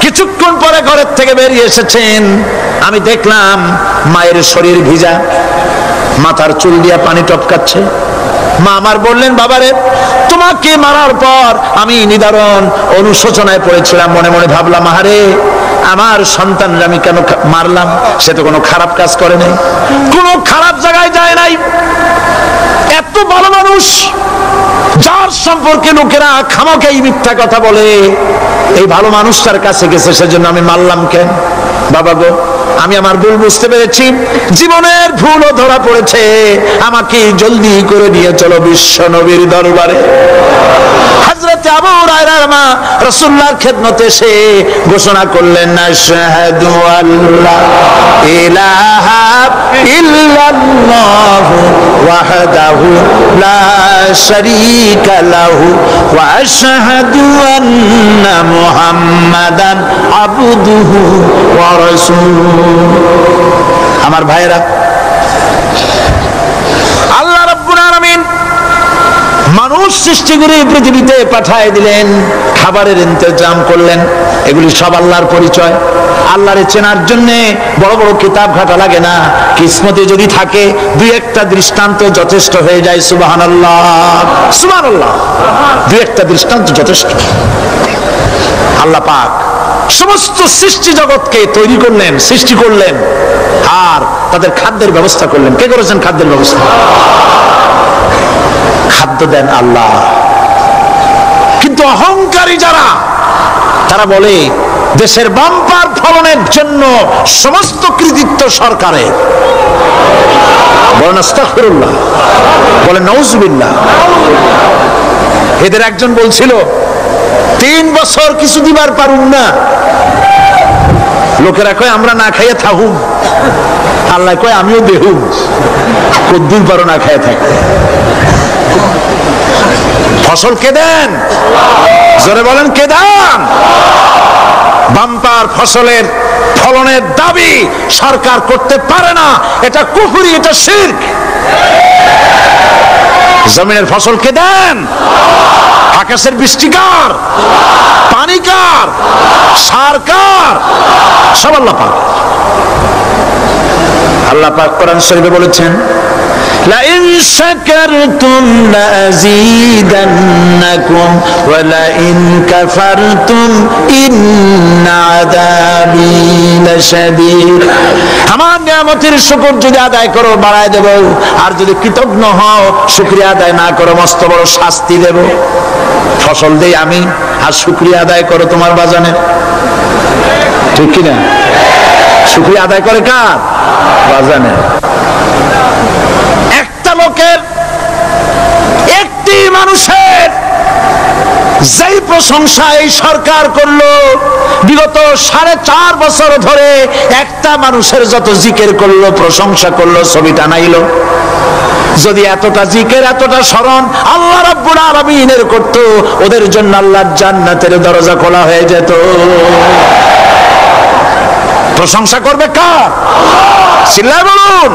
কিছুক্ষণ পরে ঘরের থেকে বেরিয়ে এসেছেন, আমি দেখলাম মায়ের শরীর ভিজা, মাথার চুল দিয়া পানি টপকাচ্ছে, মা আমার বললেন, বাবারে তোমাকে মারার পর আমি নিদারুণ অনুশোচনায় পড়েছিলাম, মনে মনে ভাবলাম, আহারে আমার সন্তানরা আমি কেন মারলাম? সে তো কোনো খারাপ কাজ করে নাই, কোনো খারাপ জায়গায় যায় নাই, এত ভালো মানুষ যার সম্পর্কে লোকেরা খামাখাই মিথ্যা কথা বলে, এই ভালো মানুষটার কাছে গেছে, সেজন্য আমি মারলাম কেন? বাবা গো, আমি আমার ভুল বুঝতে পেরেছি, জীবনের ভুলও ধরা পড়েছে, আমাকে জলদি করে নিয়ে চলো বিশ্ব নবীর দরবারে। হযরত আবু হুরায়রার মা রাসূলুল্লাহর খেদমতে এসে ঘোষণা করলেন, আশহাদু আল্লা ইলাহা ইল্লাল্লাহ ওয়াহদাহু লা শারীকা লাহু ওয়া আশহাদু আন্না মুহাম্মাদান আবদুহু ওয়া রাসূলুহু। আমার ভাইরা, আল্লাহ রাব্বুল আলামিন মানুষ সৃষ্টি করে পৃথিবীতে পাঠিয়ে দিলেন, খাবারের ইন্তজাম করলেন, এগুলি সব আল্লাহর পরিচয়। আল্লাহরে চেনার জন্য বড় বড় কিতাব ঘাটা লাগে না, কিসমতে যদি থাকে দুই একটা দৃষ্টান্ত যথেষ্ট হয়ে যায়। সুবহানাল্লাহ, সুবহানাল্লাহ, দুই একটা দৃষ্টান্ত যথেষ্ট। আল্লাহ পাক সমস্ত সৃষ্টি জগৎকে তৈরি করলেন, সৃষ্টি করলেন, আর তাদের খাদ্যের ব্যবস্থা করলেন। কে করেছেন খাদ্যের ব্যবস্থা? খাদ্য দেন আল্লাহ। কিন্তু অহংকারী যারা, তারা বলে দেশের বাম্পার ফলনের জন্য সমস্ত কৃতিত্ব সরকারের। বলেন আস্তাগফিরুল্লাহ, বলেন নাউজুবিল্লাহ। এদের একজন বলছিল, 3 বছর কিছু দিবার পারুম না, লোকেরা কয় আমরা না খাইয়ে থাকুম, আল্লাহ কয় আমিও দেহুম, কদ্দুর পারো না খাইয়ে থাকতে। ফসল কে দেন? জোরে বলেন, কে দেন? বাম্পার ফসলের ফলনের দাবি সরকার করতে পারে না, এটা কুফরি, এটা শিরক। জমিনের ফসল কে দেন? আকাশের বৃষ্টি কার? পানি কার? সার কার? সব আল্লাহ পাক। আল্লাহ পাক কোরআন শরীফে বলেছেন, লাইন শাকারতুম লাযীদান্নাকুম ওয়া লাইন কাফারতুম ইন্না আযাবী লাশাদীদ। আমার নিয়ামতের শুকর যদি আদায় করো বাড়ায় দেব, আর যদি কৃতজ্ঞ হও, শুকরিয়া আদায় না করো, মস্ত বড় শাস্তি দেব। ফসল দেই আমি, আর শুকরিয়া আদায় করো তোমার বাজানে, ঠিক কিনা? শুকরিয়া আদায় করে কার? বাজানে। একটা লোকের, একটি মানুষের যেই প্রশংসা এই সরকার করলো, বিগত 4.5 বছর ধরে একটা মানুষের যত জিকির করলো, প্রশংসা করলো, ছবি টানাইলো, যদি এতটা জিকির, এতটা স্মরণ আল্লাহ রাব্বুল আলামিনের করত, ওদের জন্য আল্লাহর জান্নাতের দরজা খোলা হয়ে যেত। প্রশংসা করবে কার? চিল্লায় বলুন,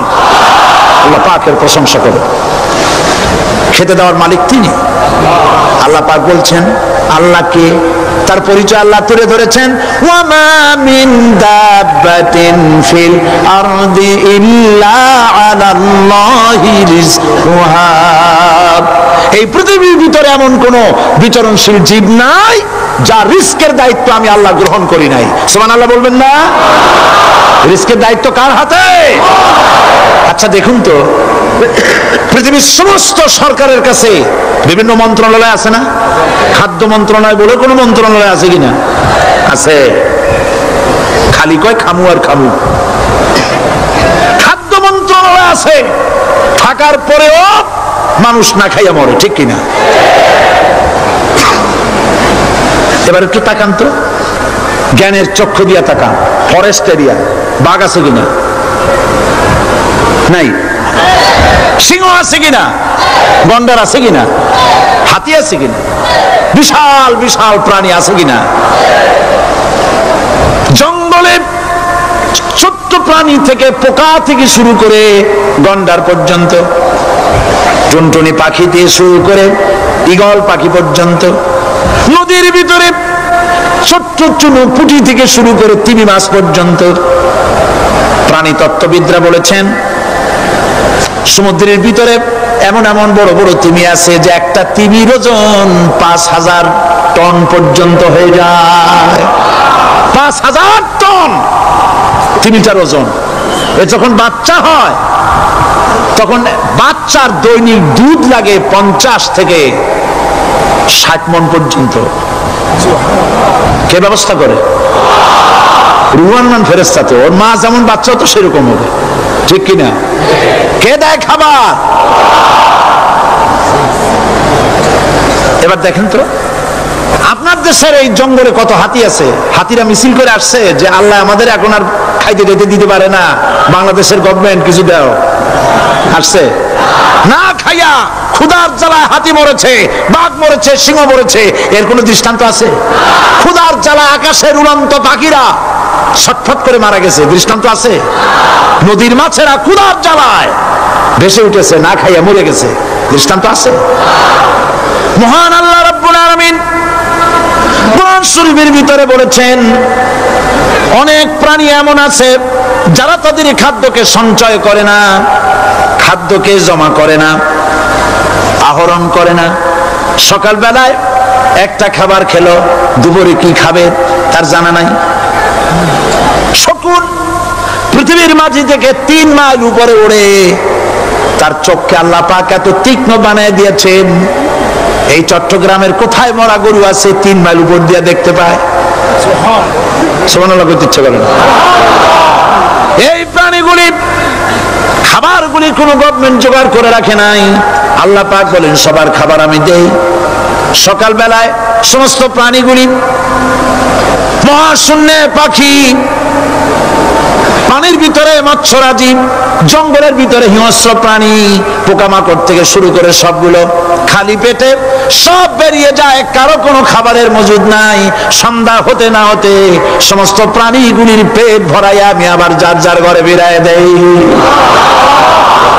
আল্লাহ পাকের প্রশংসা করবে। খেতে দেওয়ার মালিক তিনি। আল্লাহ পাক বলছেন, আল্লাহকে, তার পরিচয় আল্লাহ তুলে ধরেছেন, ওয়া মা মিন দাব্বাতিন ফিল আরদি ইল্লা আলাল্লাহি রিজকুহা। এই পৃথিবীর ভিতরে এমন কোন বিচরণশীল জীব নাই যার রিস্কের দায়িত্ব আমি আল্লাহ গ্রহণ করি নাই। সুবহানাল্লাহ বলবেন না? রিস্কের দায়িত্ব কার হাতে? আচ্ছা দেখুন তো, পৃথিবীর সমস্ত সরকারের কাছে বিভিন্ন মন্ত্রণালয় আছে না? খাদ্য মন্ত্রণালয় বলে কোনো মন্ত্রণালয় আছে কিনা? আছে। খালি কয় খামু আর খামু। খাদ্য মন্ত্রণালয় আছে, থাকার পরেও মানুষ না খাইয়া মরে, ঠিক কিনা? এবার একটু তাকান তো, জ্ঞানের চক্ষু দিয়া তাকান, ফরেস্ট এরিয়া, বাঘ আছে কিনা? নাই। সিংহ আছে কিনা? গন্ডার আছে কিনা? হাতি আছে কিনা? বিশাল বিশাল প্রাণী আছে কিনা? জঙ্গলে ছোট্ট প্রাণী থেকে, পোকা থেকে শুরু করে গন্ডার পর্যন্ত, টুনটুনি পাখি দিয়ে শুরু করে ঈগল পাখি পর্যন্ত, নদীর ভিতরে ছোট্ট চুনো পুঁটি থেকে শুরু করে তিমি মাছ পর্যন্ত। প্রাণী তত্ত্ববিদরা বলেছেন সমুদ্রের ভিতরে এমন এমন বড় বড় তিমি আছে যে একটা তিমির ওজন 5000 টন পর্যন্ত হয়ে যায়। 5000 টন তিমিটার ওজন। যখন বাচ্চা হয় তখন বাচ্চার দৈনিক দুধ লাগে 50 থেকে 60 মণ পর্যন্ত। কে ব্যবস্থা করে? রুহান ফেরেশতা। তো ওর মা যেমন বাচ্চা তো সেরকম হবে, ঠিক কিনা? কে দেয় খাবার? এবার দেখেন তো আপনার দেশের এই জঙ্গলে কত হাতি আছে। হাতিরা মিছিল করে আসছে যে আল্লাহ আমাদের এখন আর খাইতে দিতে দিতে পারে না, বাংলাদেশের গভর্নমেন্ট কিছু দাও। আসছে না, খাইয়া ক্ষুধার জ্বালায় হাতি মরেছে, বাঘ মরেছে, সিংহ মরেছে, এর কোন দৃষ্টান্ত আছে? ক্ষুধার জ্বালায় আকাশের উড়ন্ত পাখিরা ছটফট করে মারা গেছে, দৃষ্টান্ত আছে? নদীর মাছেরা ক্ষুধার জ্বালায় ভেসে উঠেছে, না খাইয়া মরে গেছে, দৃষ্টান্ত আছে? মহান আল্লাহ রাব্বুল আলামিন কোরআন শরীফের ভিতরে বলেছেন অনেক প্রাণী এমন আছে যারা তাদের খাদ্যকে সঞ্চয় করে না, খাদ্যকে জমা করে না, আহরণ করে না। সকালবেলায় একটা খাবার খেলো, দুপুরে কি খাবে তার জানা নাই। শকুন পৃথিবীর মাঝি থেকে 3 মাইল উপরে ওড়ে, তার চোখকে আল্লাহ পাক এত তীক্ষ্ণ বানিয়ে দিয়েছেন, এই চট্টগ্রামের কোথায় মরা গরু আছে 3 মাইল উপর দিয়ে দেখতে পায়? সুবহানাল্লাহ করতে ইচ্ছে করে না। এই প্রাণীগুলি খাবারগুলি কোনো গভর্নমেন্ট জোগাড় করে রাখে নাই। আল্লাহ পাক বলেন সবার খাবার আমি দেই। সকালবেলায় সমস্ত প্রাণীগুলি, মহাশূন্যে পাখি, পানির ভিতরে মৎস্যরাজি, জঙ্গলের ভিতরে হিংস্র প্রাণী, পোকামাকড় থেকে শুরু করে সবগুলো খালি পেটে সব বেরিয়ে যায়, কারো কোনো খাবারের মজুদ নাই। সন্ধ্যা হতে না হতে সমস্ত প্রাণীগুলির পেট ভরাইয়া আমি আবার যার যার ঘরে বেরায় দেই।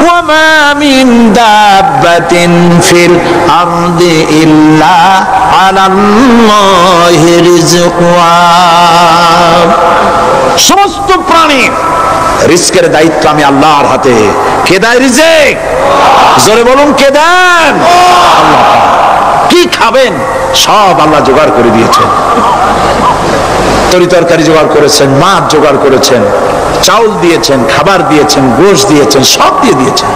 ওয়ামা মিন দাব্বাতিন ফিল আরদি ইল্লা আলাল্লাহি রিজকুহা। সমস্ত প্রাণী রিজকের দায়িত্ব আমি আল্লাহর হাতে। কে দেয় রিজক? জোরে বলুন, কে দেন? আল্লাহ। কি খাবেন সব আল্লাহ জোগাড় করে দিয়েছেন। তরি তরকারি জোগাড় করেছেন, মাছ জোগাড় করেছেন, চাউল দিয়েছেন, খাবার দিয়েছেন, গোশত দিয়েছেন, সব দিয়ে দিয়েছেন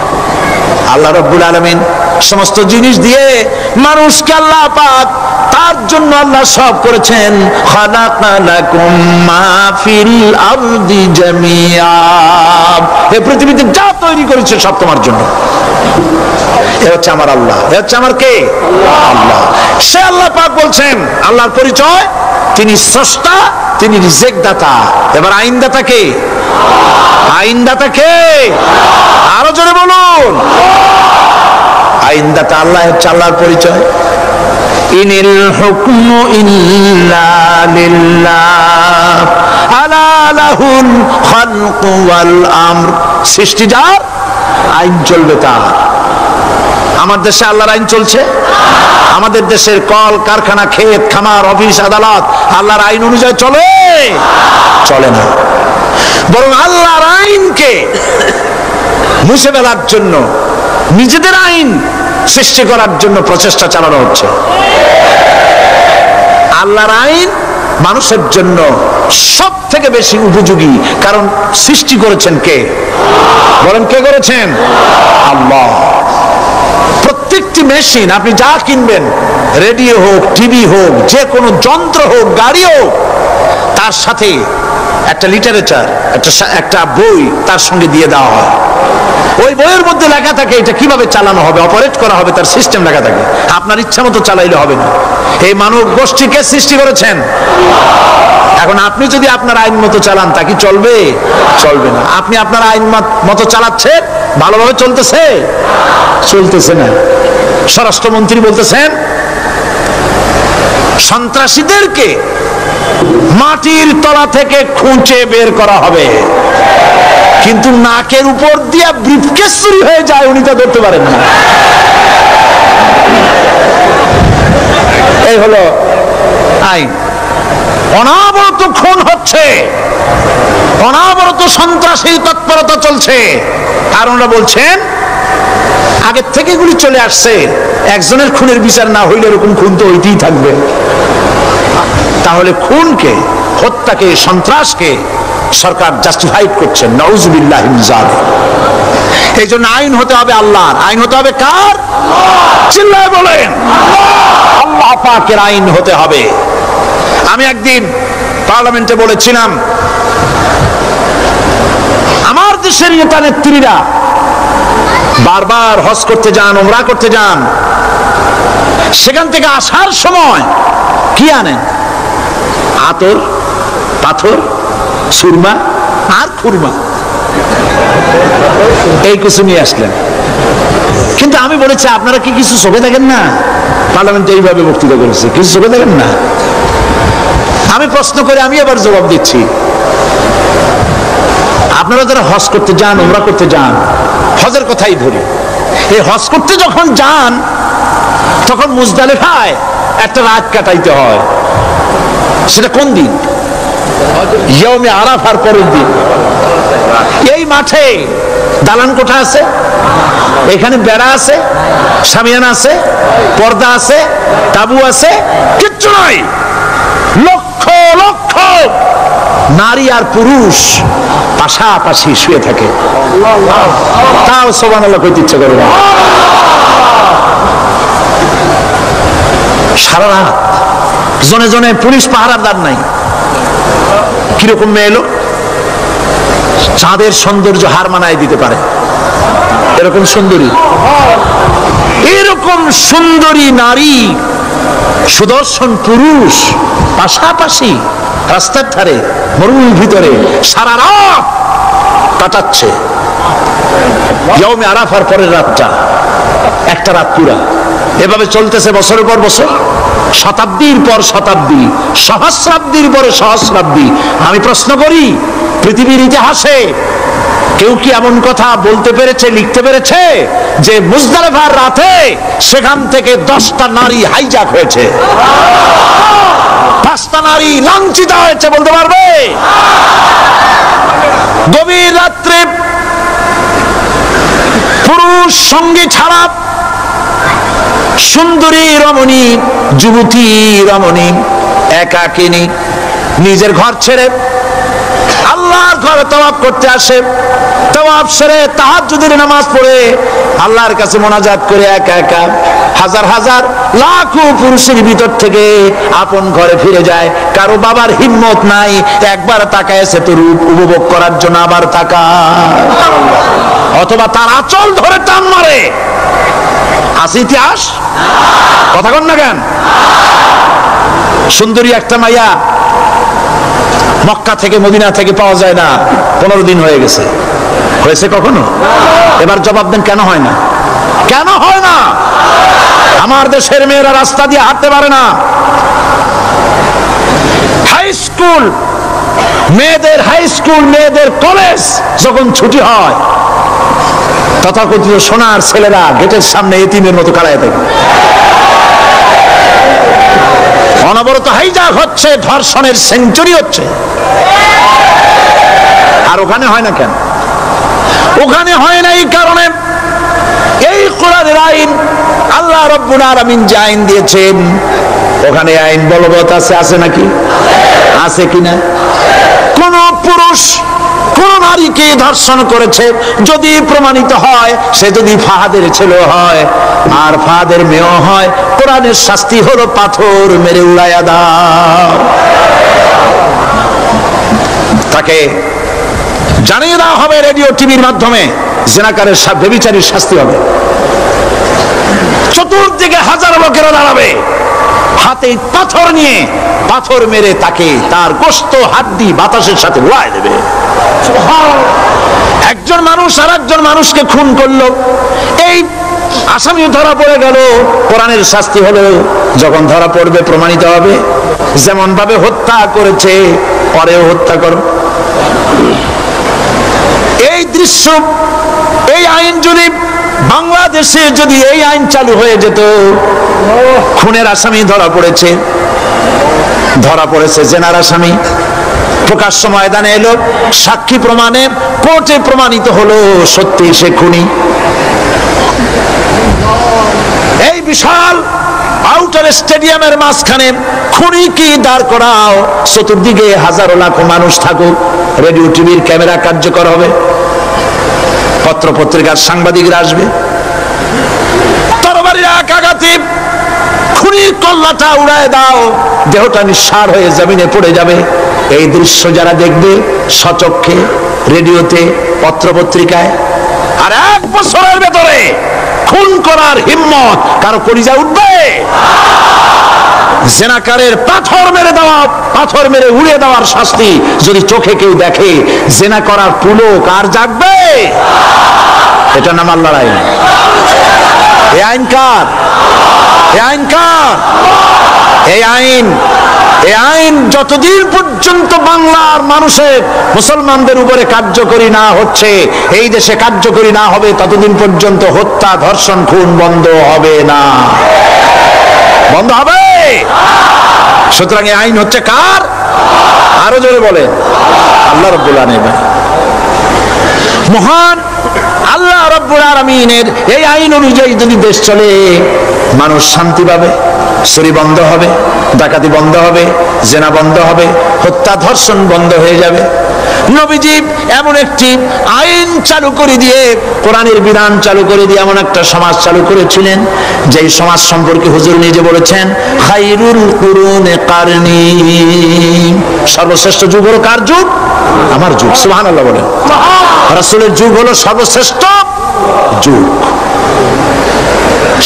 আল্লাহ রাব্বুল আলামিন। সমস্ত জিনিস দিয়ে মানুষকে আল্লাহ পাক তার জন্য আল্লাহ সব করেছেন। খালাকালাকুম মা ফিল আরদি জামিআ। এই পৃথিবীতে যা তৈরি করেছে সব তোমার জন্য। এ হচ্ছে আমার আল্লাহ। এ হচ্ছে আমার কে? আল্লাহ। সে আল্লাহ পাক বলছেন, আল্লাহর পরিচয় তিনি স্রষ্টা, তিনি রিজেক দাতা। এবার আইনদাতা কে? আইনদাতা কে? আরো জোরে বলুন। আইনদাতা আল্লাহ হচ্ছে আল্লাহর পরিচয়। ইনিল হুকমু ইল্লা লিল্লাহ আলা লাহুল খালকু ওয়াল আমর। সৃষ্টি যার, আইন চলবে তার। আমার দেশে আল্লাহর আইন চলছে? আমাদের দেশের কল কারখানা, ক্ষেত খামার, অফিস আদালত আল্লাহর আইন অনুযায়ী চলে? চলে না। বরং আল্লাহর আইনকে মুছে ফেলার জন্য, নিজেদের আইন সৃষ্টি করার জন্য প্রচেষ্টা চালানো হচ্ছে। আল্লাহর আইন মানুষের জন্য সব থেকে বেশি উপযোগী, কারণ সৃষ্টি করেছেন কে? বলেন, কে করেছেন? আল্লাহ। প্রত্যেকটি মেশিন আপনি যা কিনবেন, রেডিও হোক, টিভি হোক, যে কোনো যন্ত্র হোক, গাড়ি হোক, তার সাথে একটা লিটারেচার, একটা বই তার সঙ্গে দিয়ে দেওয়া হয়। ওই বইয়ের মধ্যে লেখা থাকে এটা কিভাবে চালানো হবে, অপারেট করা হবে, তার সিস্টেম লেখা থাকে। আপনার ইচ্ছা মতো চালাইলে হবে না। এই মানব গোষ্ঠীকে সৃষ্টি করেছেন। এখন আপনি যদি আপনার আইন মতো চালান, তা কি চলবে? চলবে না। আপনি আপনার আইন মতো চালাচ্ছেন, ভালোভাবে চলতেছে? চলতেছে না। স্বরাষ্ট্রমন্ত্রী বলতেছেন সন্ত্রাসীদেরকে মাটির তলা থেকে খুঁজে বের করা হবে, কিন্তু নাকের উপর দিয়ে ব্রিফকেস চুরি হয়ে যায়, উনি তা ধরতে পারেন না। এই হলো আইন। অনাবরত খুন হচ্ছে, অনাবরত সন্ত্রাসী তৎপরতা চলছে, আর ওনারা বলছেন আগের থেকে এগুলি চলে আসছে, একজনের খুনের বিচার না হইলে এরকম খুন তো হইতেই থাকবে। তাহলে খুনকে, হত্যাকে, সন্ত্রাসকে সরকার জাস্টিফাইড করছেন। নাউজুবিল্লাহ মিন যালিক। এই জন্য আইন হতে হবে আল্লাহর। আইন হতে হবে কার? চিল্লায় বলেন আল্লাহ পাকের আইন হতে হবে। আমি একদিন পার্লামেন্টে বলেছিলাম, আমার দেশের নেতা নেত্রীরা বারবার হজ করতে যান, উমরা করতে যান, সেখান থেকে আসার সময় কি আনেন? আতর, পাথর, সুরমা আর খুরমা, এই কিছু নিয়ে আসলেন। কিন্তু আমি বলেছি আপনারা কি কিছু চোখে দেখেন না? পার্লামেন্টে এইভাবে বক্তৃতা করেছে, কিছু চোখে দেখেন না? আমি প্রশ্ন করে আমি এবার জবাব দিচ্ছি, আপনারা যারা হজ করতে যান, উমরা করতে যান, হজের কথাই ধরি, এই হজ করতে যখন যান তখন মুজদালিফায় একটা রাত কাটাইতে হয়। সেটা কোন দিন? ইয়মে আরাফার পরের দিন। এই মাঠে দালান কোঠা আছে, এখানে বেড়া আছে, শামিয়ানা আছে, পর্দা আছে, তাবু আছে, কিচ্ছু নাই। লক্ষ লক্ষ নারী আর পুরুষ পাশাপাশি শুয়ে থাকে, তাও সুবহানাল্লাহ কইতে ইচ্ছে করে না। সারা রাত জনে জনে পুলিশ পাহারাদার নাই। কিরকম মেয়ে এলো, চাঁদের সৌন্দর্য হার মানায় দিতে পারে এরকম সুন্দরী, এরকম সুন্দরী নারী, সুদর্শন পুরুষ পাশাপাশি রাস্তার ধারে মরুর ভিতরে সারা রাত কাটাচ্ছে। ইয়মে আরাফার পরের রাতটা, একটা রাত পুরা এভাবে চলতেছে বছরের পর বছর, শতাব্দীর পর শতাব্দী, সহস্রাব্দীর পরে সহস্রাব্দী। আমি প্রশ্ন করি, পৃথিবীর ইতিহাসে কেউ কি এমন কথা বলতে পেরেছে, লিখতে পেরেছে যে মুজদালিফার রাতে সেখান থেকে 10টা নারী হাইজ্যাক হয়েছে, 5টা নারী লাঞ্ছিত হয়েছে? বলতে পারবে? গভীর রাত্রে পুরুষ সঙ্গী ছাড়া সুন্দরী রমণী, যুবতী রমণী একাকিনী নিজের ঘর ছেড়ে আল্লাহর ঘরে তওয়াফ করতে আসে। তওয়াফ সেরে তাহাজ্জুদের নামাজ পড়ে আল্লাহর কাছে মোনাজাত করে একা একা হাজার হাজার লাখো পুরুষের ভিতর থেকে আপন ঘরে ফিরে যায়। কারো বাবার হিম্মত নাই একবার তাকায়ছে তো রূপ উপভোগ করার জন্য আবার তাকায়, অথবা তার আঁচল ধরে টান মারে। আছে ইতিহাস? কথা কন না কেন? সুন্দরী একটা মাইয়া মক্কা থেকে মদিনা থেকে পাওয়া যায় না, 15 দিন হয়ে গেছে। হয়েছে কখনো? এবার জবাব দেন, কেন হয় না? কেন হয় না? আমার দেশের মেয়েরা রাস্তা দিয়ে হাঁটতে পারে না। হাই স্কুল মেয়েদের, হাই স্কুল মেয়েদের কলেজ যখন ছুটি হয়, তথাকথিত সোনার ছেলেরা গেটের সামনে এতিমের মতো কালায় থাকে। অনবরত হাইজ্যাক হচ্ছে, ধর্ষণের সেঞ্চুরি হচ্ছে। আর ওখানে হয় না কেন? ওখানে হয় না এই কারণে, এই কোরআনের আইন আল্লাহ রাব্বুল আলামিন যে আইন দিয়েছেন, ওখানে আইন বলবৎ আছে। আছে নাকি? আছে কিনা? কোন পুরুষ কোন নারীকে ধর্ষণ করেছে যদি প্রমাণিত হয়, সে যদি ফাহাদের ছেলে হয় আর ফাহাদের মেয়েও হয়, কোরআনের শাস্তি হলো পাথর মেরে উড়াইয়া দাও। তাকে জানিয়ে দেওয়া হবে রেডিও টিভির মাধ্যমে, জিনাকারের ব্যভিচারীর শাস্তি হবে। চতুর্দিকে হাজার লোকেরা দাঁড়াবে, হাতে পাথর নিয়ে পাথর মেরে তাকে তার গোশত হাড্ডি বাতাসের সাথে উড়ায় দেবে। একজন মানুষ আর একজন মানুষকে খুন করলো, এই আসামি ধরা পড়ে গেল, কোরআনের শাস্তি হলো যখন ধরা পড়বে প্রমাণিত হবে, যেমন ভাবে হত্যা করেছে পরেও হত্যা করো। এই দৃশ্য, এই আইন যদি বাংলাদেশে যদি এই আইন চালু হয়ে যেত, খুনের আসামি ধরা পড়েছে, জেনার আসামি, প্রকাশ্য ময়দানে এলো, সাক্ষী প্রমাণে কোর্টে প্রমাণিত হলো সত্যি সে খুনি। এই বিশাল আউটার স্টেডিয়ামের মাঝখানে খুনি কি দাঁড় করাও, চতুর্দিকে হাজারো লাখো মানুষ থাকুক, রেডিও টিভির ক্যামেরা কার্যকর হবে, পত্র পত্রিকার সাংবাদিকরা আসবে, তরবারির এক আঘাতে খুনির কল্লাটা উড়ায় দাও, দেহটা নিঃসার হয়ে জমিনে পড়ে যাবে। এই দৃশ্য যারা দেখবে সচক্ষে, রেডিওতে, পত্র পত্রিকায়, আর 1 বছরের ভেতরে খুন করার হিম্মত কারো কলিজা উঠবে? জেনাকারের পাথর মেরে উড়িয়ে দেওয়ার শাস্তি যদি চোখে কেউ দেখে, জেনা করার পুলক আর জাগবে? এটা নাম আল্লাহর আইন। এই আইন কার? এই আইন যতদিন পর্যন্ত বাংলার মানুষের, মুসলমানদের উপরে কার্যকরী না হচ্ছে, এই দেশে কার্যকরী না হবে, ততদিন পর্যন্ত হত্যা, ধর্ষণ, খুন বন্ধ হবে না। বন্ধ হবে। সুতরাং এই আইন হচ্ছে কার? আরো জোরে বলে, আল্লাহ রাব্বুল আলামিন। মহান আল্লাহ রাব্বুল আলামিনের এই আইন অনুযায়ী যদি দেশ চলে, মানুষ শান্তি পাবে, চুরি বন্ধ হবে, ডাকাতি বন্ধ হবে, জেনা বন্ধ হবে, হত্যা ধর্ষণ বন্ধ হয়ে যাবে। নবীজি এমন একটি আইন চালু করে দিয়ে, কোরআনের বিধান চালু করে দিয়ে এমন একটা সমাজ চালু করেছিলেন, যেই সমাজ সম্পর্কে হুজুর নিজে বলেছেন, খায়রুল কুরুনে কারনি, সর্বশ্রেষ্ঠ যুগ হলো কার যুগ? আমার যুগ। সুবহানাল্লাহ বলেন। রাসূলের যুগ হলো সর্বশ্রেষ্ঠ যুগ।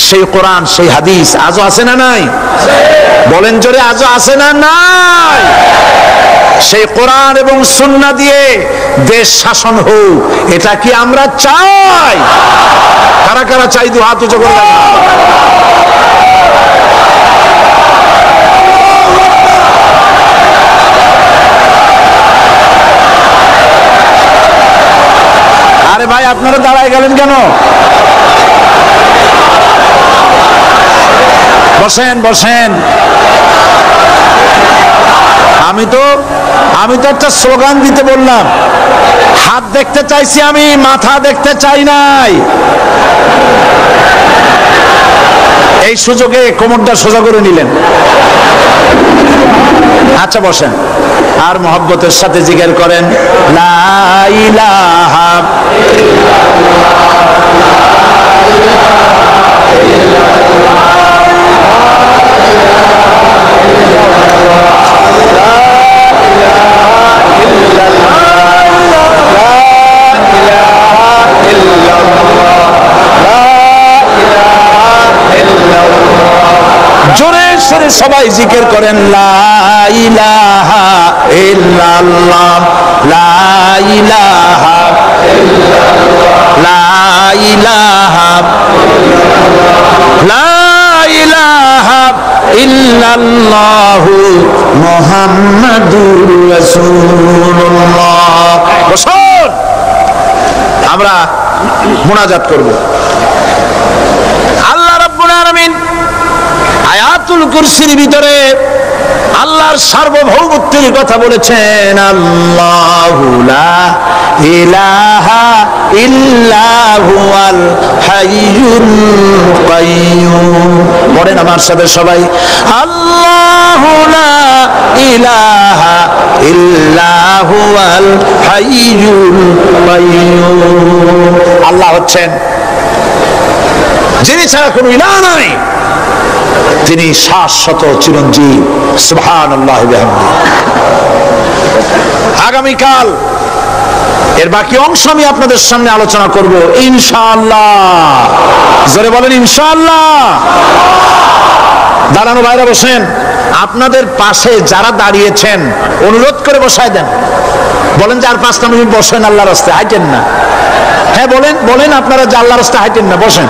সেই কোরআন, সেই হাদিস আজও আছে না নাই? বলেন জোরে, আজও আছে না নাই? সেই কোরআন এবং সুন্নাহ দিয়ে দেশ শাসন হোক, এটা কি আমরা চাই? কারা কারা চাই? দু হাত উঁচু করে রাখুন। আরে ভাই, আপনারা দাঁড়ায় গেলেন কেন? বসেন বসেন। আমি তো একটা স্লোগান দিতে বললাম, হাত দেখতে চাইছি আমি, মাথা দেখতে চাই নাই। এই সুযোগে কোমরটা সোজা করে নিলেন। আচ্ছা বসেন, আর মহব্বতের সাথে জিকির করেন, লা ইলাহা জোরে সরে সবাই জিকির করেন, লা ইলাহা ইল্লাল্লাহ, লা ইলাহা ইল্লাল্লাহ, লা ইলাহা লা ইলাহা ইল্লাল্লাহ মুহাম্মাদুর রাসূলুল্লাহ। বসুন, আমরা মুনাজাত করব। আল্লাহ রাব্বুল আলামিন আয়াতুল কুরসির ভিতরে আল্লাহর সার্বভৌমত্বের কথা বলেছেন, আল্লাহু লা ইলাহা ইল্লা হুয়াল হাইয়ুল কাইয়্যুম। পড়েন আমার সাথে সবাই, আল্লাহু লা ইলাহা ইল্লা হুয়াল হাইয়ুল কাইয়্যুম। আল্লাহ হচ্ছেন যিনি ছাড়া কোনো ইলাহ নাই, তিনি শাশ্বত চিরঞ্জীব। সুবহানাল্লাহি ওয়া বিহামদিহি। আগামীকাল এর বাকি অংশ আমি আপনাদের সামনে আলোচনা করব ইনশাআল্লাহ। জোরে বলেন ইনশাআল্লাহ। দাঁড়ানো ভাইরা বসেন। আপনাদের পাশে যারা দাঁড়িয়েছেন অনুরোধ করে বসায় দেন। বলেন যে আর 5 মিনিট বসেন, আল্লাহর রাস্তায় হাঁটেন না। হ্যাঁ বলেন আপনারা যে আল্লাহর রাস্তায় হাঁটেন না, বসেন,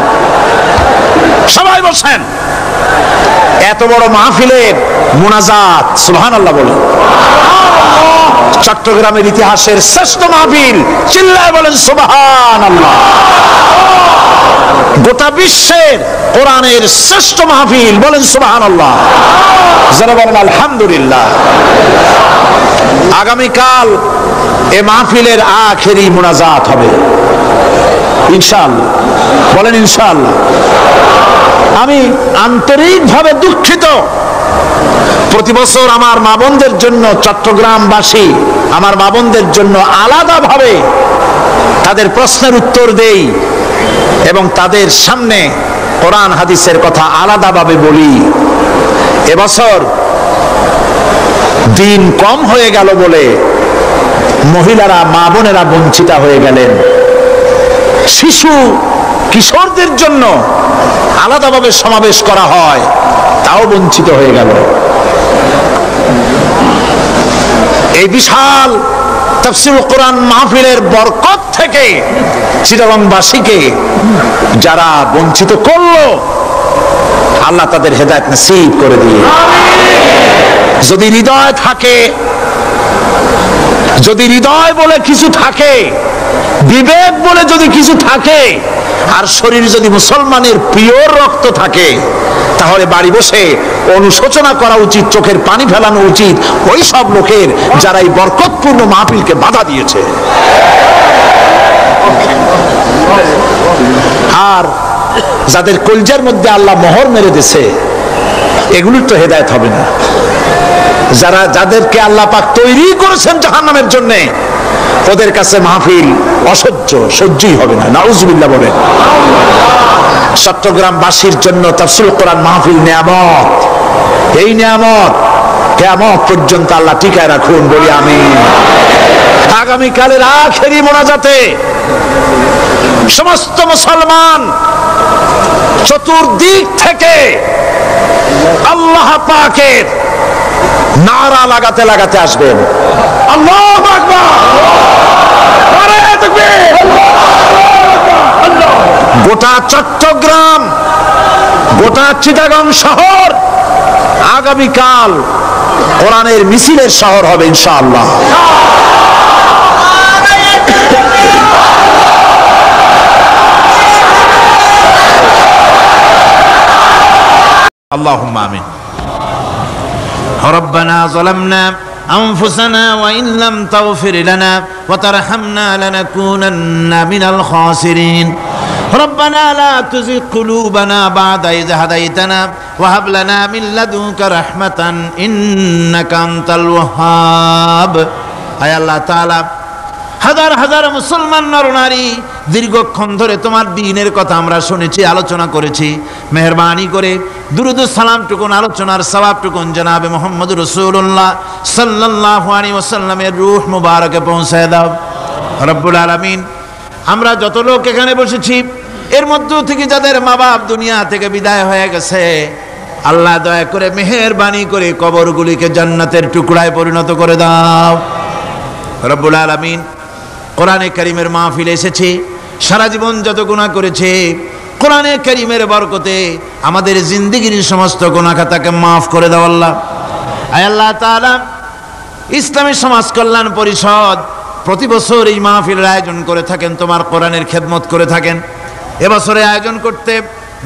সবাই বসেন। এত বড় মাহফিলের মুনাজাত, সুবহানাল্লাহ বলেন। চট্টগ্রামের ইতিহাসের শ্রেষ্ঠ মাহফিল, চিল্লায় বলেন সুবহানাল্লাহ। গোটা বিশ্বের কোরআনের শ্রেষ্ঠ মাহফিল, বলেন সুবহানাল্লাহ, যারা বলেন আলহামদুলিল্লাহ। আগামীকাল এ মাহফিলের আখেরি মুনাজাত হবে ইনশাআল্লাহ, বলেন ইনশাআল্লাহ। আমি আন্তরিকভাবে দুঃখিত, প্রতি বছর আমার মা বোনদের জন্য, চট্টগ্রামবাসী আমার মা বোনদের জন্য আলাদাভাবে তাদের প্রশ্নের উত্তর দেই এবং তাদের সামনে কোরআন হাদিসের কথা আলাদাভাবে বলি। এবছর দিন কম হয়ে গেল বলে মহিলারা, মা বোনেরা বঞ্চিত হয়ে গেলেন। শিশু কিশোরদের জন্য আলাদাভাবে সমাবেশ করা হয়, তাও বঞ্চিত হয়ে গেল। এই বিশাল তাফসীরুল কোরআন মাহফিলের বরকত থেকে চিটাগংবাসীকে যারা বঞ্চিত করলো, আল্লাহ তাদের হেদায়েত নসিব করে দিয়ে। যদি হৃদয় থাকে, যদি হৃদয় বলে কিছু থাকে, বিবেক বলে যদি কিছু থাকে, আর শরীর যদি মুসলমানের প্রিয় রক্ত থাকে, তাহলে বাড়ি বসে অনুশোচনা করা উচিত, চোখের পানি ফেলানো উচিত ওই সব লোকের যারা এই বরকতপূর্ণ মাহফিলকে বাধা দিয়েছে। আর যাদের কলজার মধ্যে আল্লাহ মোহর মেরে দিয়েছে, এগুলোর তো হেদায়েত হবে না। যাদেরকে আল্লাহ পাক তৈরি করেছেন জাহান্নামের জন্য, ওদের কাছে মাহফিল অসহ্য, সহ্যই হবে না। নাউজুবিল্লাহ বলেন। চট্টগ্রামবাসীর জন্য তাফসীরুল কোরআন মাহফিল নিয়ামত। এই নিয়ামত কিয়ামত পর্যন্ত আল্লাহ টিকায় রাখুন, বলি আমিন। আগামীকালের আখেরি মোনাজাতে সমস্ত মুসলমান চতুর্দিক থেকে আল্লাহ পাকের নারা লাগাতে লাগাতে আসবেন। আল্লাহু আকবার, নারে তাকবীর। গোটা চট্টগ্রাম, গোটা চিটাগং শহর আগামীকাল কোরআনের মিছিলের শহর হবে ইনশাআল্লাহ। আল্লাহুম্মা আমিন। ربنا ظلمنا أنفسنا وإن لم تغفر لنا وترحمنا لنكونن من الخاسرين ربنا لا تزغ قلوبنا بعد إذ هديتنا وهب لنا من لدنك رحمة إنك أنت الوهاب। আয় আল্লাহ তাআলা, হাজার হাজার মুসলমান নরনারী দীর্ঘক্ষণ ধরে তোমার দ্বীনের কথা আমরা শুনেছি, আলোচনা করেছি। মেহেরবানি করে দুরূদ ও সালাম টুকুন, আলোচনার সওয়াব টুকুন জনাবে মুহাম্মদ রাসূলুল্লাহ সাল্লাল্লাহু আলাইহি ওয়াসাল্লামের রূহ মুবারকে পৌঁছায় দাও রব্বুল আলামিন। আমরা যত লোক এখানে বসেছি, এর মধ্য থেকে যাদের মা বাপ দুনিয়া থেকে বিদায় হয়ে গেছে, আল্লাহ দয়া করে মেহেরবানি করে কবরগুলিকে জান্নাতের টুকরায় পরিণত করে দাও রব্বুল আলামিন। কোরআনে কারীমের মাহফিলে এসেছি, সারা জীবন যত গুনাহ করেছে, কোরআনে কারীমের বরকতে আমাদের জিন্দেগির সমস্ত গুনাহ খাতাকে মাফ করে দাও আল্লাহ। আয় আল্লাহ তাআলা, ইসলামী সমাজ কল্যাণ পরিষদ প্রতি বছর এই মাহফিলের আয়োজন করে থাকেন, তোমার কোরআনের খেদমত করে থাকেন। এবছরে আয়োজন করতে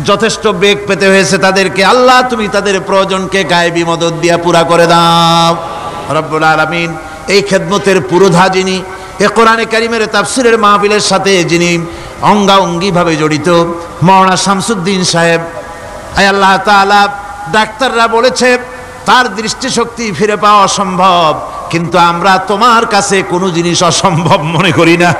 যথেষ্ট বেগ পেতে হয়েছে তাদেরকে, আল্লাহ তুমি তাদের প্রয়োজনকে গায়েবী মদদ দিয়া পুরা করে দাও রব্বুল আলামিন। এই খেদমতের পুরোধা যিনি, এ কোরআনে কারীমের তাফসীরের মাহফিলের সাথে যিনি অঙ্গাঙ্গিভাবে জড়িত, মাওলানা শামসুদ্দিন সাহেব, আয় আল্লাহ তাআলা, ডাক্তাররা বলেছে তার দৃষ্টিশক্তি ফিরে পাওয়া অসম্ভব, কিন্তু আমরা তোমার কাছে কোনো জিনিস অসম্ভব মনে করি না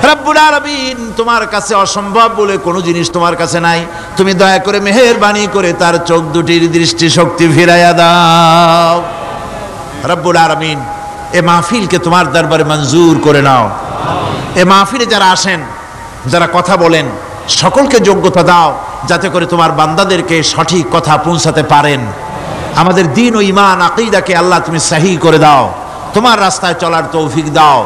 রব্বুল আলামিন। তোমার কাছে অসম্ভব বলে কোনো জিনিস তোমার কাছে নাই। তুমি দয়া করে মেহেরবানি করে তার চোখ দুটির দৃষ্টিশক্তি ফিরাইয়া দাও রব্বুল আলামিন। এ মাহফিলকে তোমার দরবারে মঞ্জুর করে নাও। এ মাহফিলে যারা আসেন, যারা কথা বলেন, সকলকে যোগ্যতা দাও যাতে করে তোমার বান্দাদেরকে সঠিক কথা পৌঁছাতে পারেন। আমাদের দ্বীন ও ঈমান আকীদাকে আল্লাহ তুমি সহি করে দাও, তোমার রাস্তায় চলার তৌফিক দাও।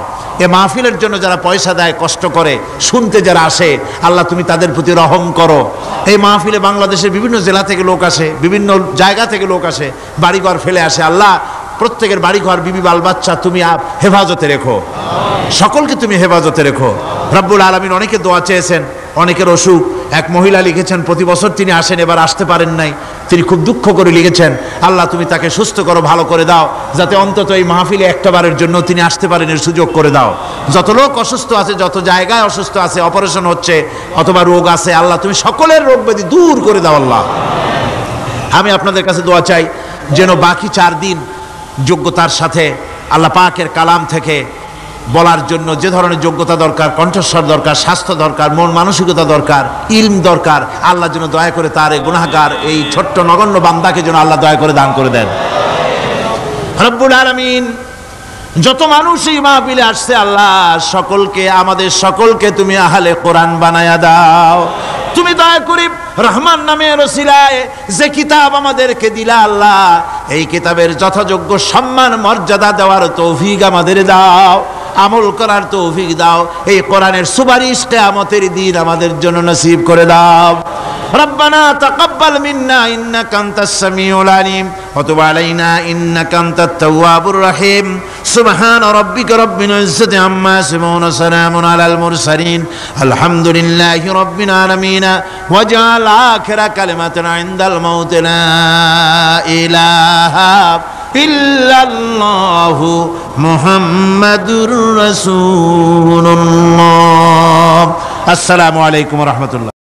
এ মাহফিলের জন্য যারা পয়সা দেয়, কষ্ট করে, শুনতে যারা আসে, আল্লাহ তুমি তাদের প্রতি রহম করো। এই মাহফিলে বাংলাদেশের বিভিন্ন জেলা থেকে লোক আসে, বিভিন্ন জায়গা থেকে লোক আসে, বাড়িঘর ফেলে আসে। আল্লাহ প্রত্যেকের বাড়িঘর, বিবি, বাল বাচ্চা তুমি হেফাজতে রেখো, সকলকে তুমি হেফাজতে রেখো রব্বুল আলামিন। অনেকে দোয়া চেয়েছেন, অনেকের অসুখ। এক মহিলা লিখেছেন প্রতি বছর তিনি আসেন, এবার আসতে পারেন নাই। তিনি খুব দুঃখ করে লিখেছেন, আল্লাহ তুমি তাকে সুস্থ করো, ভালো করে দাও, যাতে অন্তত এই মাহফিলে একটাবারের জন্য তিনি আসতে পারেন এর সুযোগ করে দাও। যত লোক অসুস্থ আছে, যত জায়গায় অসুস্থ আছে, অপারেশন হচ্ছে অথবা রোগ আছে, আল্লাহ তুমি সকলের রোগ ব্যাধি দূর করে দাও আল্লাহ। আমি আপনাদের কাছে দোয়া চাই যেন বাকি 4 দিন যোগ্যতার সাথে আল্লাহ পাকের কালাম থেকে বলার জন্য যে ধরনের যোগ্যতা দরকার, কণ্ঠস্বর দরকার, স্বাস্থ্য দরকার, মন মানসিকতা দরকার, ইলম দরকার, আল্লাহ যেন দয়া করে তার এই গুনাহগার এই ছোট্ট নগণ্য বান্দাকে যেন আল্লাহ দয়া করে দান করে দেন রব্বুল আলামিন। যত মানুষ এই মাহফিলে আসছে আল্লাহ সকলকে, আমাদের সকলকে তুমি আহলে কোরআন বানায়া দাও। তুমি দয়া করে রহমান নামের ওসিলায় যে কিতাব আমাদেরকে দিলা আল্লাহ, এই কিতাবের যথাযোগ্য সম্মান মর্যাদা দেওয়ার তৌফিক আমাদের দাও, আমল করার তৌফিক দাও। এই কোরআনের সুপারিশ কিয়ামতের দিন আমাদের জন্য নসিব করে দাও। ربنا تقبل منا إنك أنت السميع العليم وتب علينا إنك أنت التواب الرحيم سبحان ربك رب العزة عما يصفون وسلام على المرسلين الحمد لله رب العالمين واجعل آخر كلمة عند الموت لا إله إلا الله محمد رسول الله. السلام عليكم ورحمة الله.